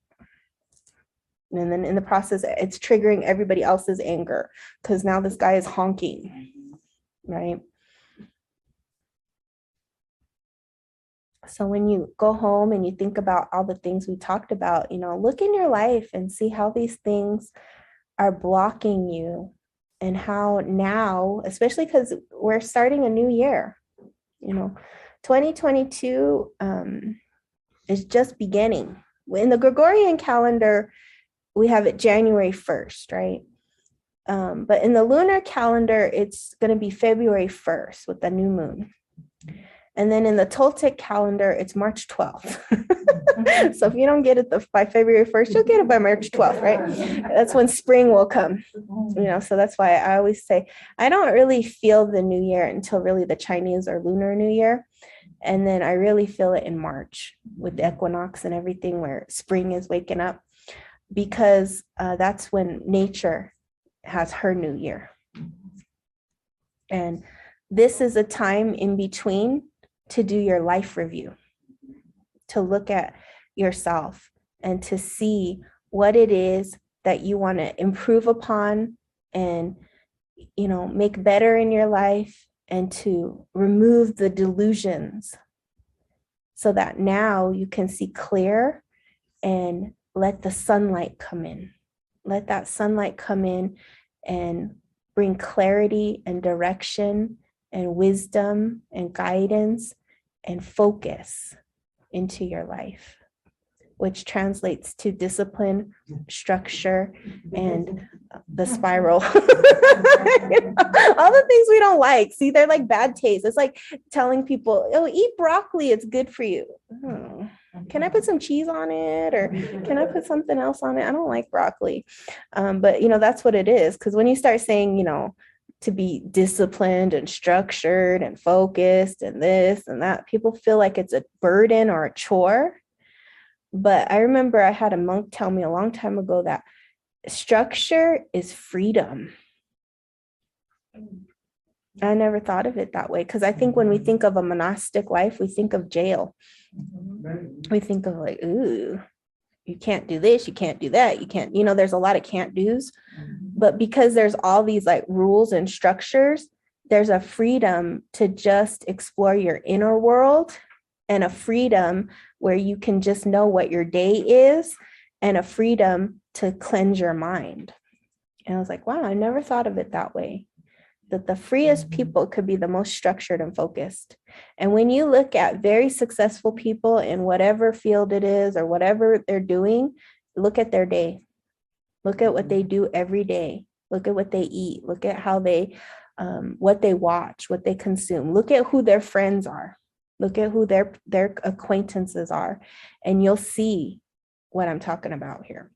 And then in the process, it's triggering everybody else's anger because now this guy is honking, right? So when you go home and you think about all the things we talked about, look in your life and see how these things are blocking you and how now, especially because we're starting a new year, 2022 is just beginning. In the Gregorian calendar, we have it January 1st, right? But in the lunar calendar, it's going to be February 1st with the new moon. And then in the Toltec calendar, it's March 12th. So if you don't get it by February 1st, you'll get it by March 12th, right? That's when spring will come. So that's why I always say, I don't really feel the new year until really the Chinese or lunar new year. And then I really feel it in March with the equinox and everything where spring is waking up, because that's when nature has her new year. And this is a time in between to do your life review, to look at yourself and to see what it is that you want to improve upon and, make better in your life, and to remove the delusions so that now you can see clear and let the sunlight come in. Let that sunlight come in and bring clarity and direction and wisdom and guidance and focus into your life, which translates to discipline, structure, and the spiral. All the things we don't like. See, they're like bad taste. It's like telling people, oh, eat broccoli, it's good for you. Oh, can I put some cheese on it? Or can I put something else on it? I don't like broccoli. But that's what it is. Because when you start saying, to be disciplined and structured and focused and this and that, people feel like it's a burden or a chore. But I remember I had a monk tell me a long time ago that structure is freedom. I never thought of it that way, because I think when we think of a monastic life, we think of jail. We think of like, ooh, you can't do this, you can't do that, you can't, there's a lot of can't do's. But because there's all these like rules and structures, there's a freedom to just explore your inner world, and a freedom where you can just know what your day is, and a freedom to cleanse your mind. And I was like, wow, I never thought of it that way. That the freest people could be the most structured and focused. And when you look at very successful people in whatever field it is or whatever they're doing, look at their day. Look at what they do every day. Look at what they eat. Look at how they, what they watch, what they consume. Look at who their friends are. Look at who their acquaintances are. And you'll see what I'm talking about here,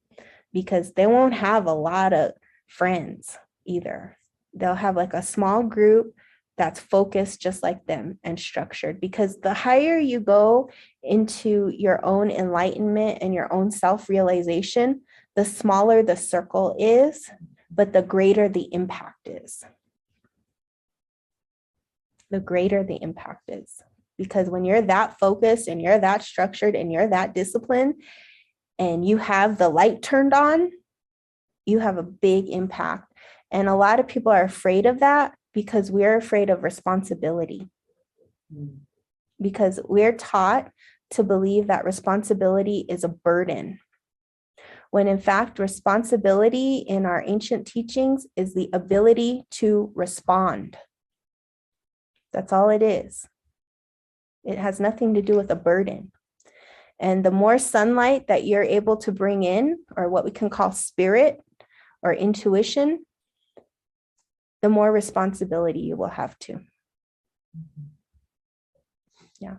because they won't have a lot of friends either. They'll have like a small group that's focused just like them and structured, because the higher you go into your own enlightenment and your own self-realization, the smaller the circle is, but the greater the impact is. The greater the impact is. Because when you're that focused and you're that structured and you're that disciplined and you have the light turned on, you have a big impact. And a lot of people are afraid of that because we're afraid of responsibility. Because we're taught to believe that responsibility is a burden, when in fact, responsibility in our ancient teachings is the ability to respond. That's all it is. It has nothing to do with a burden. And the more sunlight that you're able to bring in, or what we can call spirit or intuition, the more responsibility you will have to. Yeah.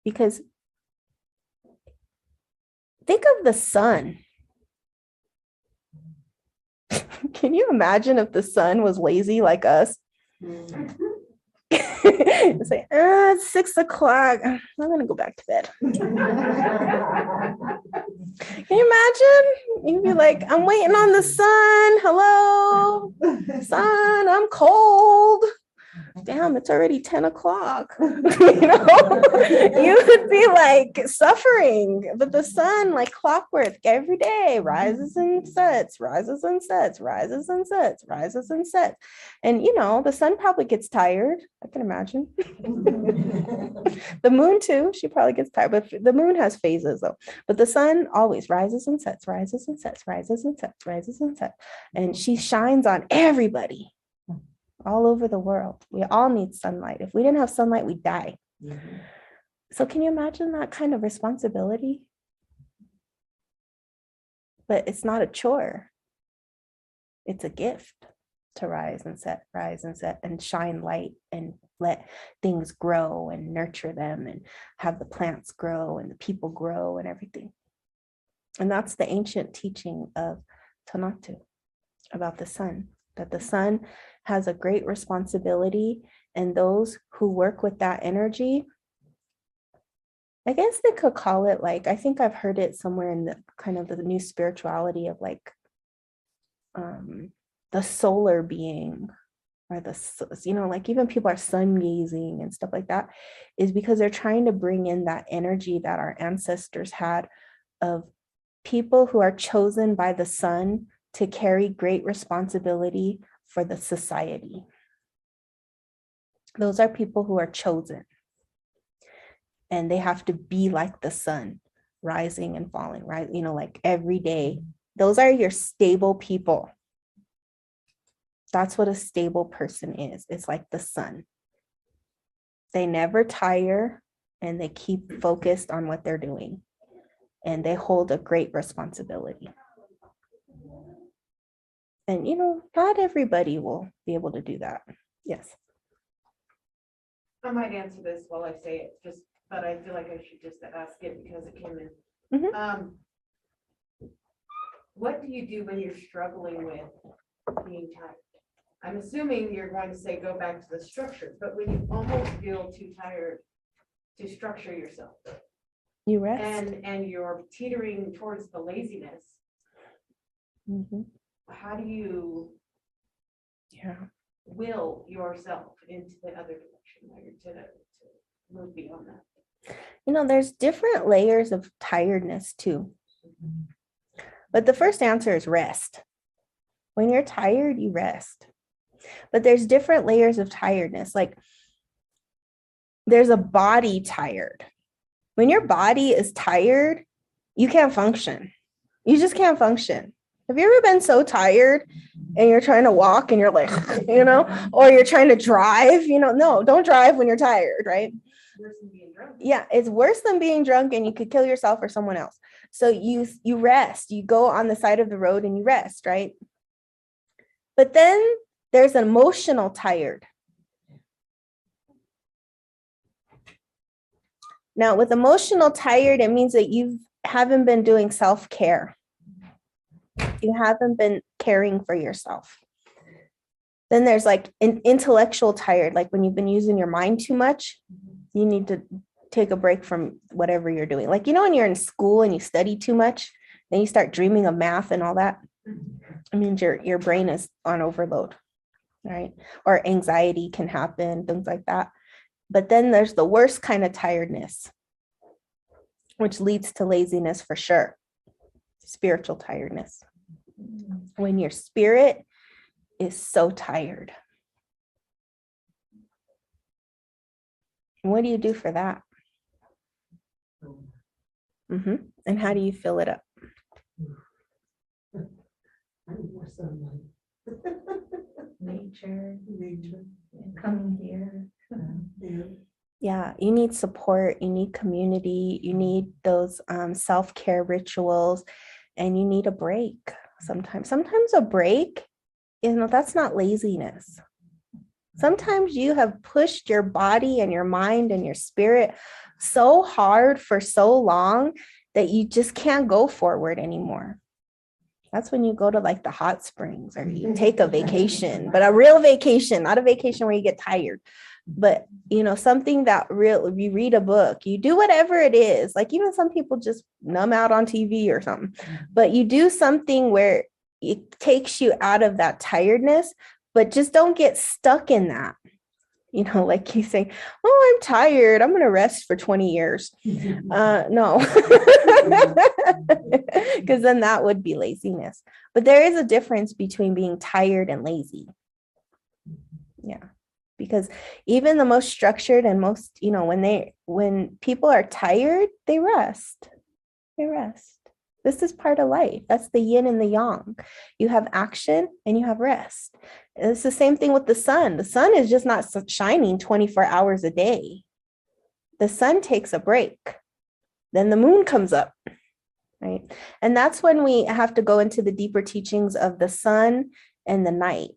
Because think of the sun. Can you imagine if the sun was lazy like us? It's like, it's 6 o'clock. I'm gonna go back to bed. Can you imagine? You'd be like, I'm waiting on the sun. Hello, sun, I'm cold. Damn, it's already 10 o'clock. You would be like suffering. But the sun, like clockwork, every day rises and sets, rises and sets, rises and sets, rises and sets. And the sun probably gets tired. I can imagine. The moon too, she probably gets tired, but the moon has phases though. But the sun always rises and sets, rises and sets, rises and sets, rises and sets. And she shines on everybody. All over the world. We all need sunlight. If we didn't have sunlight, we'd die. Mm-hmm. So can you imagine that kind of responsibility? But it's not a chore. It's a gift to rise and set, and shine light and let things grow and nurture them and have the plants grow and the people grow and everything. And that's the ancient teaching of Tanatu about the sun, that the sun has a great responsibility, and those who work with that energy, I guess they could call it, like, I think I've heard it somewhere in the kind of the new spirituality of like the solar being, or like even people are sun gazing and stuff like that, is because they're trying to bring in that energy that our ancestors had of people who are chosen by the sun to carry great responsibility for the society. Those are people who are chosen, and they have to be like the sun, rising and falling, right? Like every day. Those are your stable people. That's what a stable person is. It's like the sun. They never tire, and they keep focused on what they're doing, and they hold a great responsibility. And, not everybody will be able to do that. Yes. I might answer this while I say it, but I feel like I should just ask it because it came in. Mm-hmm. What do you do when you're struggling with being tired? I'm assuming you're going to say go back to the structure, but when you almost feel too tired to structure yourself, you rest, and you're teetering towards the laziness, mm-hmm. How do you will yourself into the other direction, or to move beyond that? There's different layers of tiredness too. But the first answer is rest. When you're tired, you rest. But there's different layers of tiredness. Like there's a body tired. When your body is tired, you can't function. You just can't function. Have you ever been so tired and you're trying to walk and you're like, or you're trying to drive, no, don't drive when you're tired, right? Worse than being drunk. Yeah, it's worse than being drunk, and you could kill yourself or someone else. So you rest, you go on the side of the road and you rest, right? But then there's an emotional tired. Now, with emotional tired, it means that you haven't been doing self-care. You haven't been caring for yourself. Then there's like an intellectual tired, like when you've been using your mind too much, you need to take a break from whatever you're doing. Like, when you're in school and you study too much, then you start dreaming of math and all that. It means your brain is on overload, right? Or anxiety can happen, things like that. But then there's the worst kind of tiredness, which leads to laziness for sure. Spiritual tiredness. When your spirit is so tired. What do you do for that? And how do you fill it up? I need more sunlight. Nature, Nature. coming here. Yeah. Yeah, you need support, you need community, you need those self-care rituals, and you need a break sometimes. Sometimes a break, that's not laziness. Sometimes you have pushed your body and your mind and your spirit so hard for so long that you just can't go forward anymore. That's when you go to like the hot springs or you take a vacation, but a real vacation, not a vacation where you get tired. But, something that you read a book, you do whatever it is. Like even some people just numb out on TV or something, but you do something where it takes you out of that tiredness, but just don't get stuck in that. Like you say, oh, I'm tired, I'm going to rest for 20 years. No, because then that would be laziness. But there is a difference between being tired and lazy. Yeah. Because even the most structured and most, when people are tired, they rest. This is part of life. That's the yin and the yang. You have action and you have rest. And it's the same thing with the sun. The sun is just not shining 24 hours a day. The sun takes a break. Then the moon comes up, right? And that's when we have to go into the deeper teachings of the sun and the night.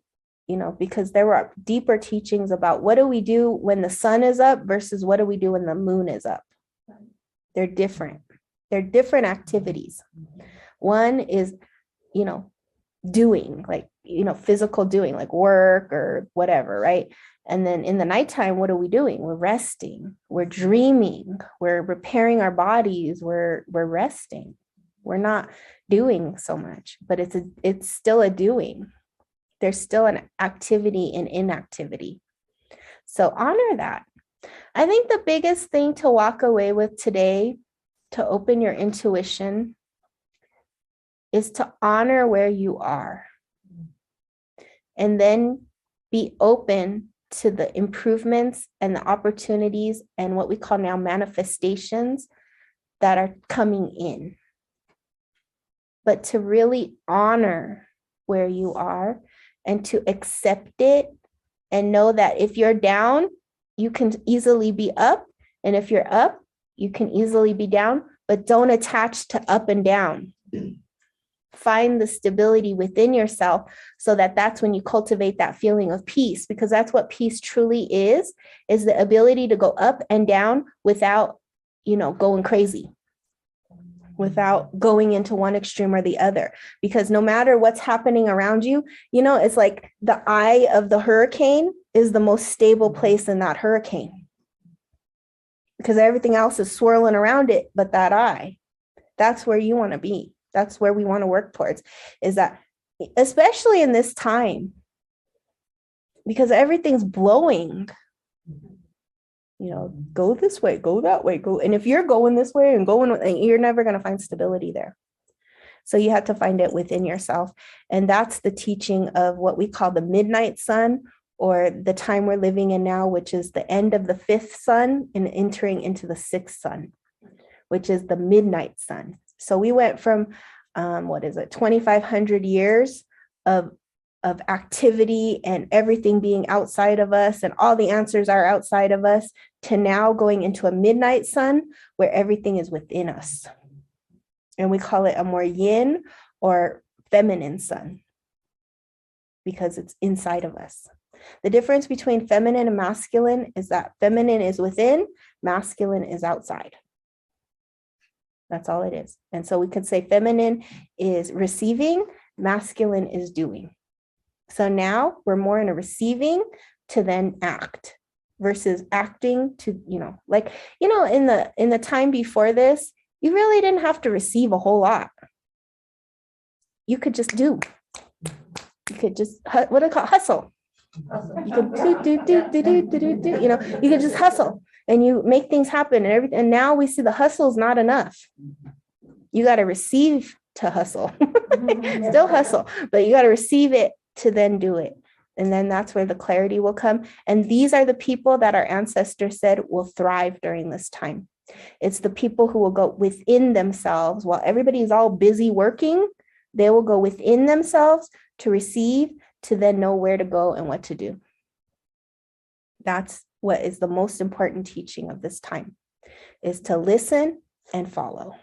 Because there were deeper teachings about what do we do when the sun is up versus what do we do when the moon is up. They're different. They're different activities. One is, doing like, physical doing like work or whatever, right? And then in the nighttime, what are we doing? We're resting. We're dreaming. We're repairing our bodies. We're resting. We're not doing so much, but it's still a doing. There's still an activity and inactivity. So honor that. I think the biggest thing to walk away with today, to open your intuition, is to honor where you are. And then be open to the improvements and the opportunities and what we call now manifestations that are coming in. But to really honor where you are and to accept it and know that if you're down, you can easily be up. And if you're up, you can easily be down, but don't attach to up and down. Find the stability within yourself so that that's when you cultivate that feeling of peace, because that's what peace truly is the ability to go up and down without, going crazy, without going into one extreme or the other. Because no matter what's happening around you, it's like the eye of the hurricane is the most stable place in that hurricane, because everything else is swirling around it, but that eye, that's where you want to be. That's where we want to work towards, is that, especially in this time, because everything's blowing, go this way, go that way, go. And if you're going this way and you're never going to find stability there. So you have to find it within yourself. And that's the teaching of what we call the midnight sun, or the time we're living in now, which is the end of the fifth sun and entering into the sixth sun, which is the midnight sun. So we went from, 2,500 years of activity and everything being outside of us and all the answers are outside of us, to now going into a midnight sun where everything is within us. And we call it a more yin or feminine sun. because it's inside of us. The difference between feminine and masculine is that feminine is within, masculine is outside. That's all it is. And so we could say feminine is receiving, masculine is doing. So now we're more in a receiving to then act versus acting to, in the time before this, you really didn't have to receive a whole lot. You could just do. You could just, what do I call it? Hustle. You could do, you could just hustle and you make things happen and everything. And now we see the hustle is not enough. You got to receive to hustle. Still hustle, but you got to receive it to then do it. And then that's where the clarity will come. And these are the people that our ancestors said will thrive during this time. It's the people who will go within themselves while everybody is all busy working. They will go within themselves to receive, to then know where to go and what to do. That's what is the most important teaching of this time, is to listen and follow.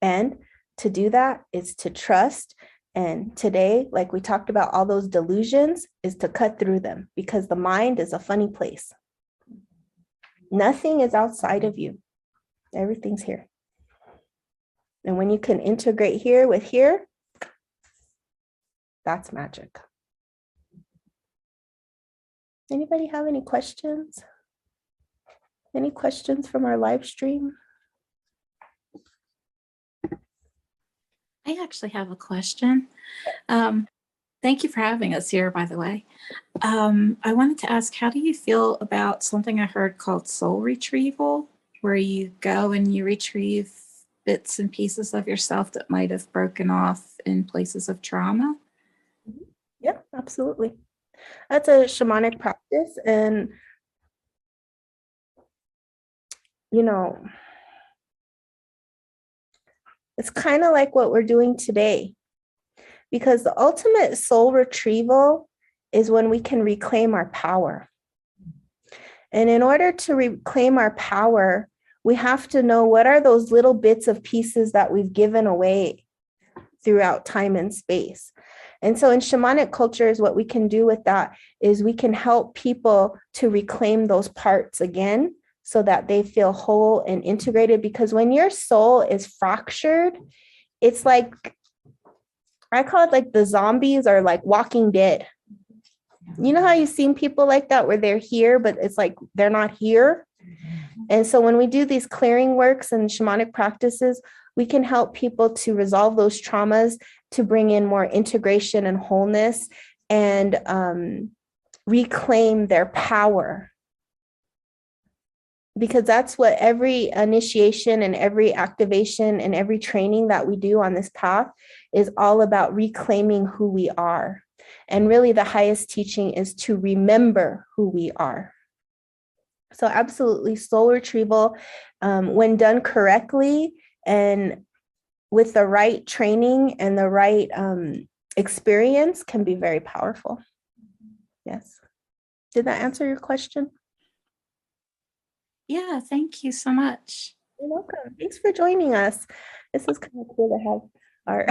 And to do that is to trust. And today, like we talked about, all those delusions is to cut through them, because the mind is a funny place. Nothing is outside of you. Everything's here. And when you can integrate here with here, that's magic. Anybody have any questions? Any questions from our live stream? I actually have a question. Thank you for having us here, by the way. I wanted to ask, how do you feel about something I heard called soul retrieval, where you go and you retrieve bits and pieces of yourself that might have broken off in places of trauma? Yeah, absolutely. That's a shamanic practice. And, it's kind of like what we're doing today, because the ultimate soul retrieval is when we can reclaim our power. And in order to reclaim our power, we have to know what are those little bits of pieces that we've given away throughout time and space. And so in shamanic cultures, what we can do with that is we can help people to reclaim those parts again, so that they feel whole and integrated. Because when your soul is fractured, it's like, I call it like the zombies are like Walking Dead. You know how you've seen people like that where they're here, but it's like they're not here. And so when we do these clearing works and shamanic practices, we can help people to resolve those traumas, to bring in more integration and wholeness, and reclaim their power. Because that's what every initiation and every activation and every training that we do on this path is all about, reclaiming who we are. And really the highest teaching is to remember who we are. So absolutely, soul retrieval, when done correctly and with the right training and the right experience, can be very powerful. Yes. Did that answer your question? Yeah, thank you so much. You're welcome. Thanks for joining us. This is kind of cool to have our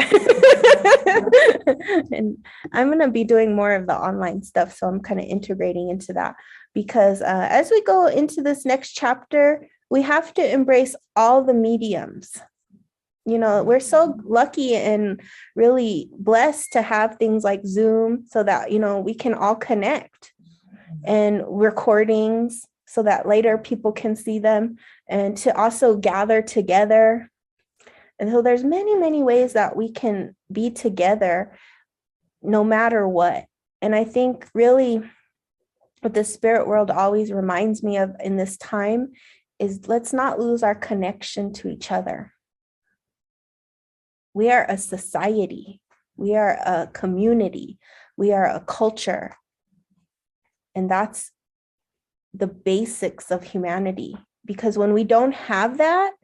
and I'm going to be doing more of the online stuff, so I'm kind of integrating into that, because as we go into this next chapter, we have to embrace all the mediums. We're so lucky and really blessed to have things like Zoom, so that we can all connect, and recordings, so that later people can see them, and to also gather together. And so there's many, many ways that we can be together no matter what. And I think really what the spirit world always reminds me of in this time is, let's not lose our connection to each other. We are a society. We are a community. We are a culture. And that's the basics of humanity. Because when we don't have that,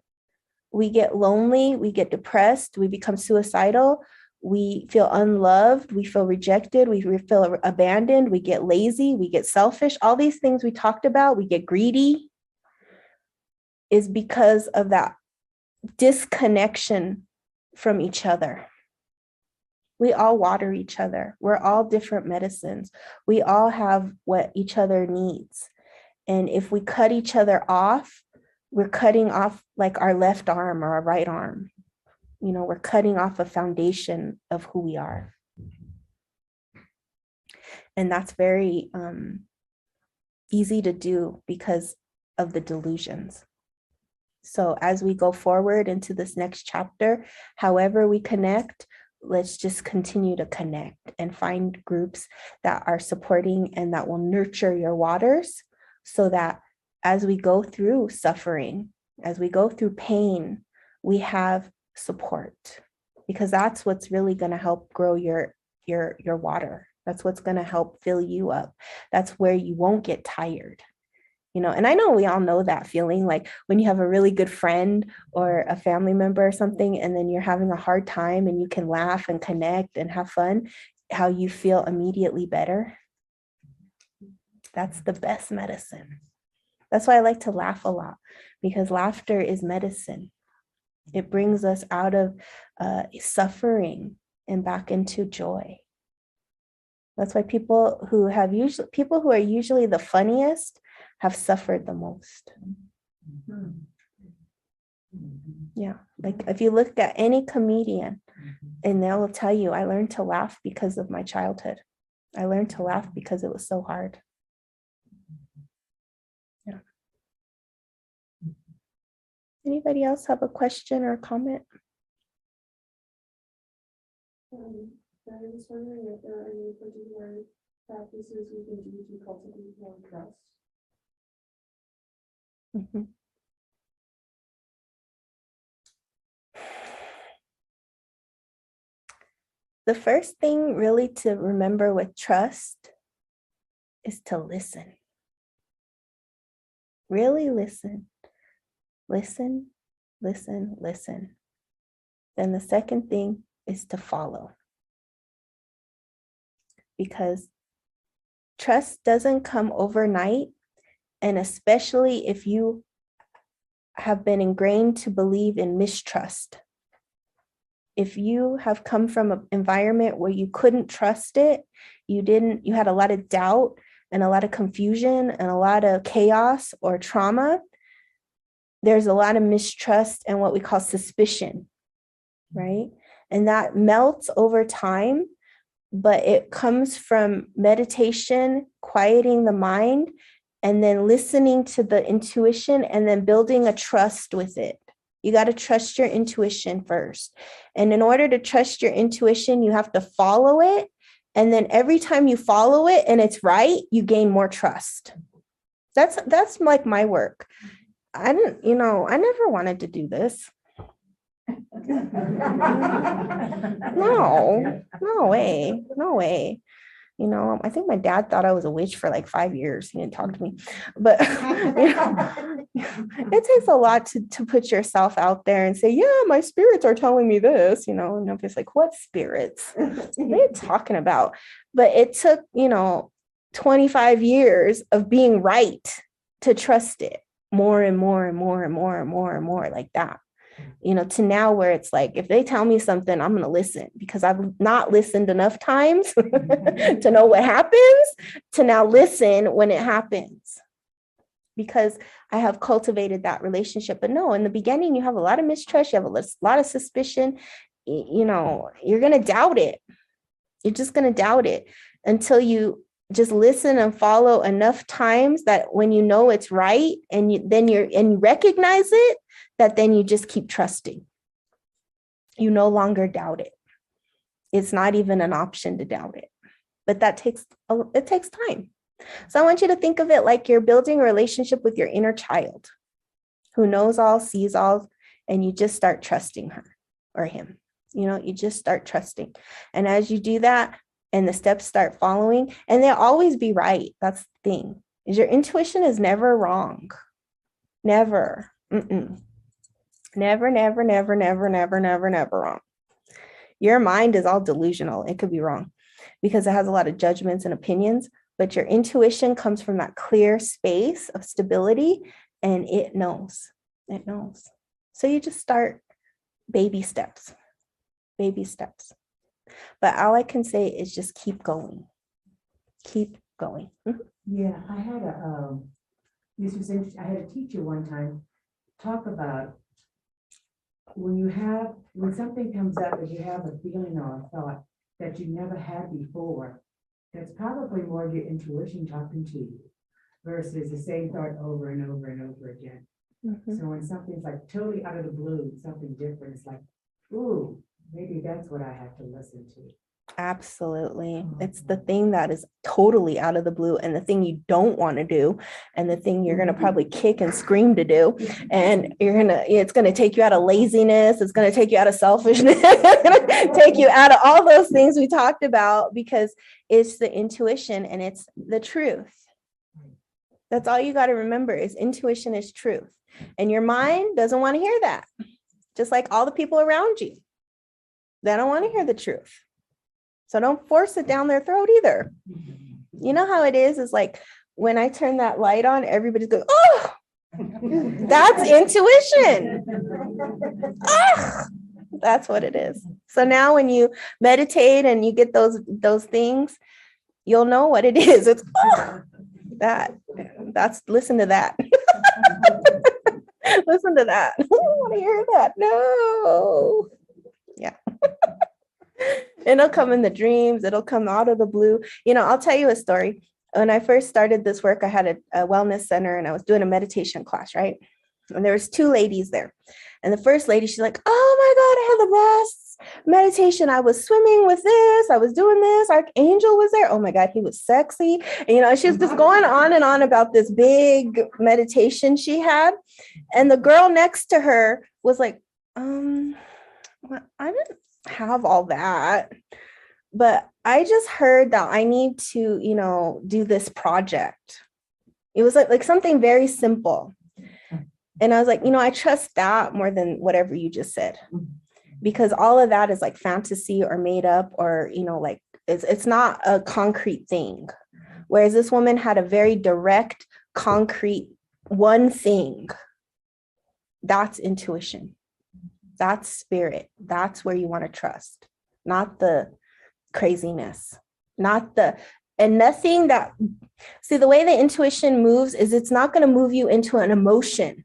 we get lonely, we get depressed, we become suicidal, we feel unloved, we feel rejected, we feel abandoned, we get lazy, we get selfish. All these things we talked about, we get greedy, is because of that disconnection from each other. We all water each other. We're all different medicines. We all have what each other needs. And if we cut each other off, we're cutting off like our left arm or our right arm. You know, we're cutting off a foundation of who we are. And that's very easy to do because of the delusions. So as we go forward into this next chapter, however we connect, let's just continue to connect and find groups that are supporting and that will nurture your waters, so that as we go through suffering, as we go through pain, we have support, because that's what's really going to help grow your water. That's what's going to help fill you up. That's where you won't get tired. You know, and I know we all know that feeling, like when you have a really good friend or a family member or something, and then you're having a hard time and you can laugh and connect and have fun, how you feel immediately better. That's the best medicine. That's why I like to laugh a lot, because laughter is medicine. It brings us out of suffering and back into joy. That's why people who are usually the funniest have suffered the most. Yeah, like if you look at any comedian, and they'll tell you, I learned to laugh because of my childhood. I learned to laugh because it was so hard. Yeah. Anybody else have a question or comment? I was wondering if there are any particular practices we can do to cultivate more trust. Mhm. The first thing really to remember with trust is to listen. Really listen. Listen, listen, listen. Then the second thing is to follow. Because trust doesn't come overnight, and especially if you have been ingrained to believe in mistrust. If you have come from an environment where you couldn't trust it, you had a lot of doubt and a lot of confusion and a lot of chaos or trauma, there's a lot of mistrust and what we call suspicion, right? And that melts over time, but it comes from meditation, quieting the mind, and then listening to the intuition and then building a trust with it. You got to trust your intuition first. And in order to trust your intuition, you have to follow it. And then every time you follow it and it's right, you gain more trust. That's like my work. I never wanted to do this. No way. You know, I think my dad thought I was a witch for like 5 years. He didn't talk to me, but it takes a lot to put yourself out there and say, yeah, my spirits are telling me this, and nobody's like, what spirits? What are you talking about? But it took, 25 years of being right to trust it more and more and more and more and more and more like that. To now where it's like, if they tell me something, I'm going to listen, because I've not listened enough times to know what happens, to now listen when it happens, because I have cultivated that relationship. But no, in the beginning, you have a lot of mistrust, you have a lot of suspicion, you're going to doubt it. You're just going to doubt it until you just listen and follow enough times that when you know it's right and you recognize it, that then you just keep trusting. You no longer doubt it. It's not even an option to doubt it. But it takes time. So I want you to think of it like you're building a relationship with your inner child who knows all, sees all, and you just start trusting her or him. You just start trusting. And as you do that, and the steps start following, and they'll always be right. That's the thing, is your intuition is never wrong. Never. Never, never, never, never, never, never, never wrong. Your mind is all delusional. It could be wrong because it has a lot of judgments and opinions, but your intuition comes from that clear space of stability, and it knows. It knows. So you just start baby steps. Baby steps. But all I can say is just keep going. Keep going. Yeah, I had this was interesting. I had a teacher one time talk about when something comes up and you have a feeling or a thought that you never had before, that's probably more of your intuition talking to you versus the same thought over and over and over again. Mhm. So when something's like totally out of the blue, something different, it's like, ooh, maybe that's what I have to listen to. Absolutely. It's the thing that is totally out of the blue and the thing you don't want to do and the thing you're going to probably kick and scream to do. And it's going to take you out of laziness. It's going to take you out of selfishness, take you out of all those things we talked about because it's the intuition and it's the truth. That's all you got to remember is intuition is truth. And your mind doesn't want to hear that. Just like all the people around you. They don't want to hear the truth. So don't force it down their throat either. You know how it is like when I turn that light on, everybody's going, oh, that's intuition. Ah, that's what it is. So now when you meditate and you get those things, you'll know what it is. It's that's listen to that. Listen to that. I don't want to hear that. No. Yeah. It'll come in the dreams. It'll come out of the blue. I'll tell you a story. When I first started this work, I had a wellness center and I was doing a meditation class, right? And there was 2 ladies there. And the first lady, she's like, oh my God, I had the best meditation. I was swimming with this. I was doing this. Archangel was there. Oh my God, he was sexy. And, she was just going on and on about this big meditation she had. And the girl next to her was like, well, I didn't have all that, but I just heard that I need to, do this project. It was like something very simple. And I was like, I trust that more than whatever you just said, because all of that is like fantasy or made up or, like it's not a concrete thing. Whereas this woman had a very direct, concrete one thing. That's intuition. That's spirit. That's where you want to trust, not the craziness, and nothing that, see, the way the intuition moves is it's not going to move you into an emotion.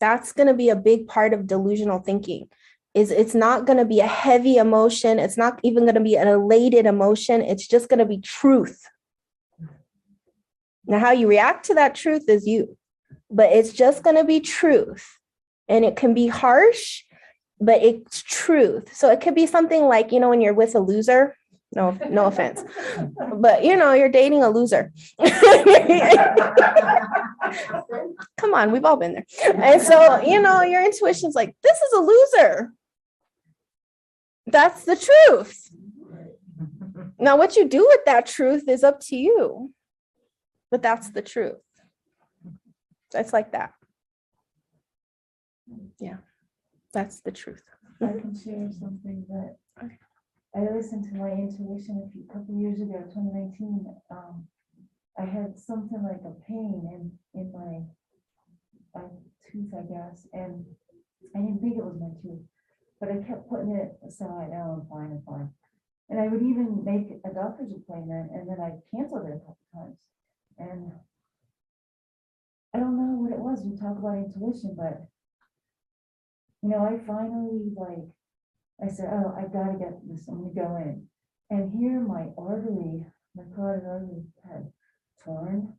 That's going to be a big part of delusional thinking. It's not going to be a heavy emotion. It's not even going to be an elated emotion. It's just going to be truth. Now, how you react to that truth is you. But it's just going to be truth. And it can be harsh, but it's truth. So it could be something like, when you're with a loser, no offense, but you're dating a loser. Come on, we've all been there. And so, your intuition's like, this is a loser. That's the truth. Now, what you do with that truth is up to you. But that's the truth. It's like that. Yeah, that's the truth. I can share something that I listened to my intuition a couple years ago, 2019. I had something like a pain in my tooth, I guess, and I didn't think it was my tooth, but I kept putting it aside. Oh, I'm fine. And I would even make a doctor's appointment, and then I canceled it a couple times. And I don't know what it was. We talk about intuition, but I finally I said, oh, I gotta get this. I'm gonna go in. And here my carotid artery had torn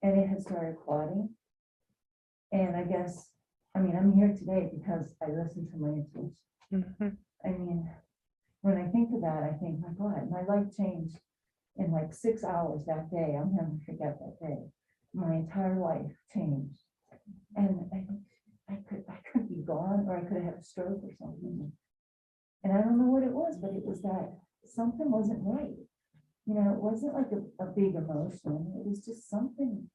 and it had started clotting. And I guess, I'm here today because I listened to my intuition. Mm-hmm. When I think of that, I think, my God, my life changed in like 6 hours that day. I'm never forget that day. My entire life changed. And I could be gone, or I could have had a stroke or something. And I don't know what it was, but it was that something wasn't right. It wasn't like a big emotion. It was just something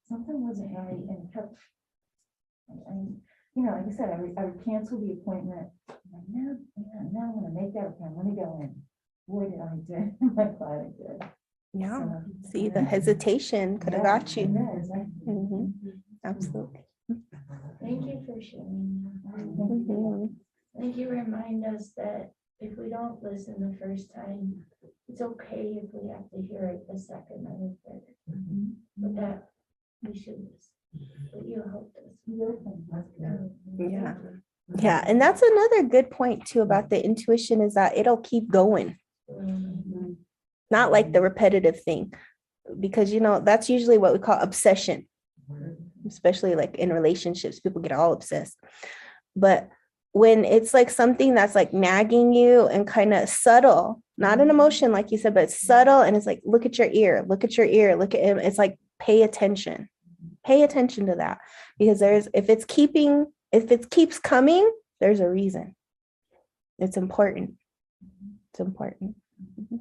wasn't right. And it kept, like I said, I would cancel the appointment. Now I'm going to make that appointment. I'm going to go in. Boy, did I do. I'm glad I did. Yeah. So, See, the hesitation could have got you. Yeah, exactly. Mhm. Absolutely. Thank you for sharing that. Mhm. I think you remind us that if we don't listen the first time, it's okay if we have to hear it the second or the third. But that we should listen. But you helped us. Yeah. Yeah. And that's another good point too about the intuition is that it'll keep going, not like the repetitive thing, because, that's usually what we call obsession, especially like in relationships, people get all obsessed. But when it's like something that's like nagging you and kind of subtle, not an emotion, like you said, but it's subtle. And it's like, look at your ear, look at your ear, look at him. It's like, pay attention to that, because if it keeps coming, there's a reason. It's important. It's important. Mhm.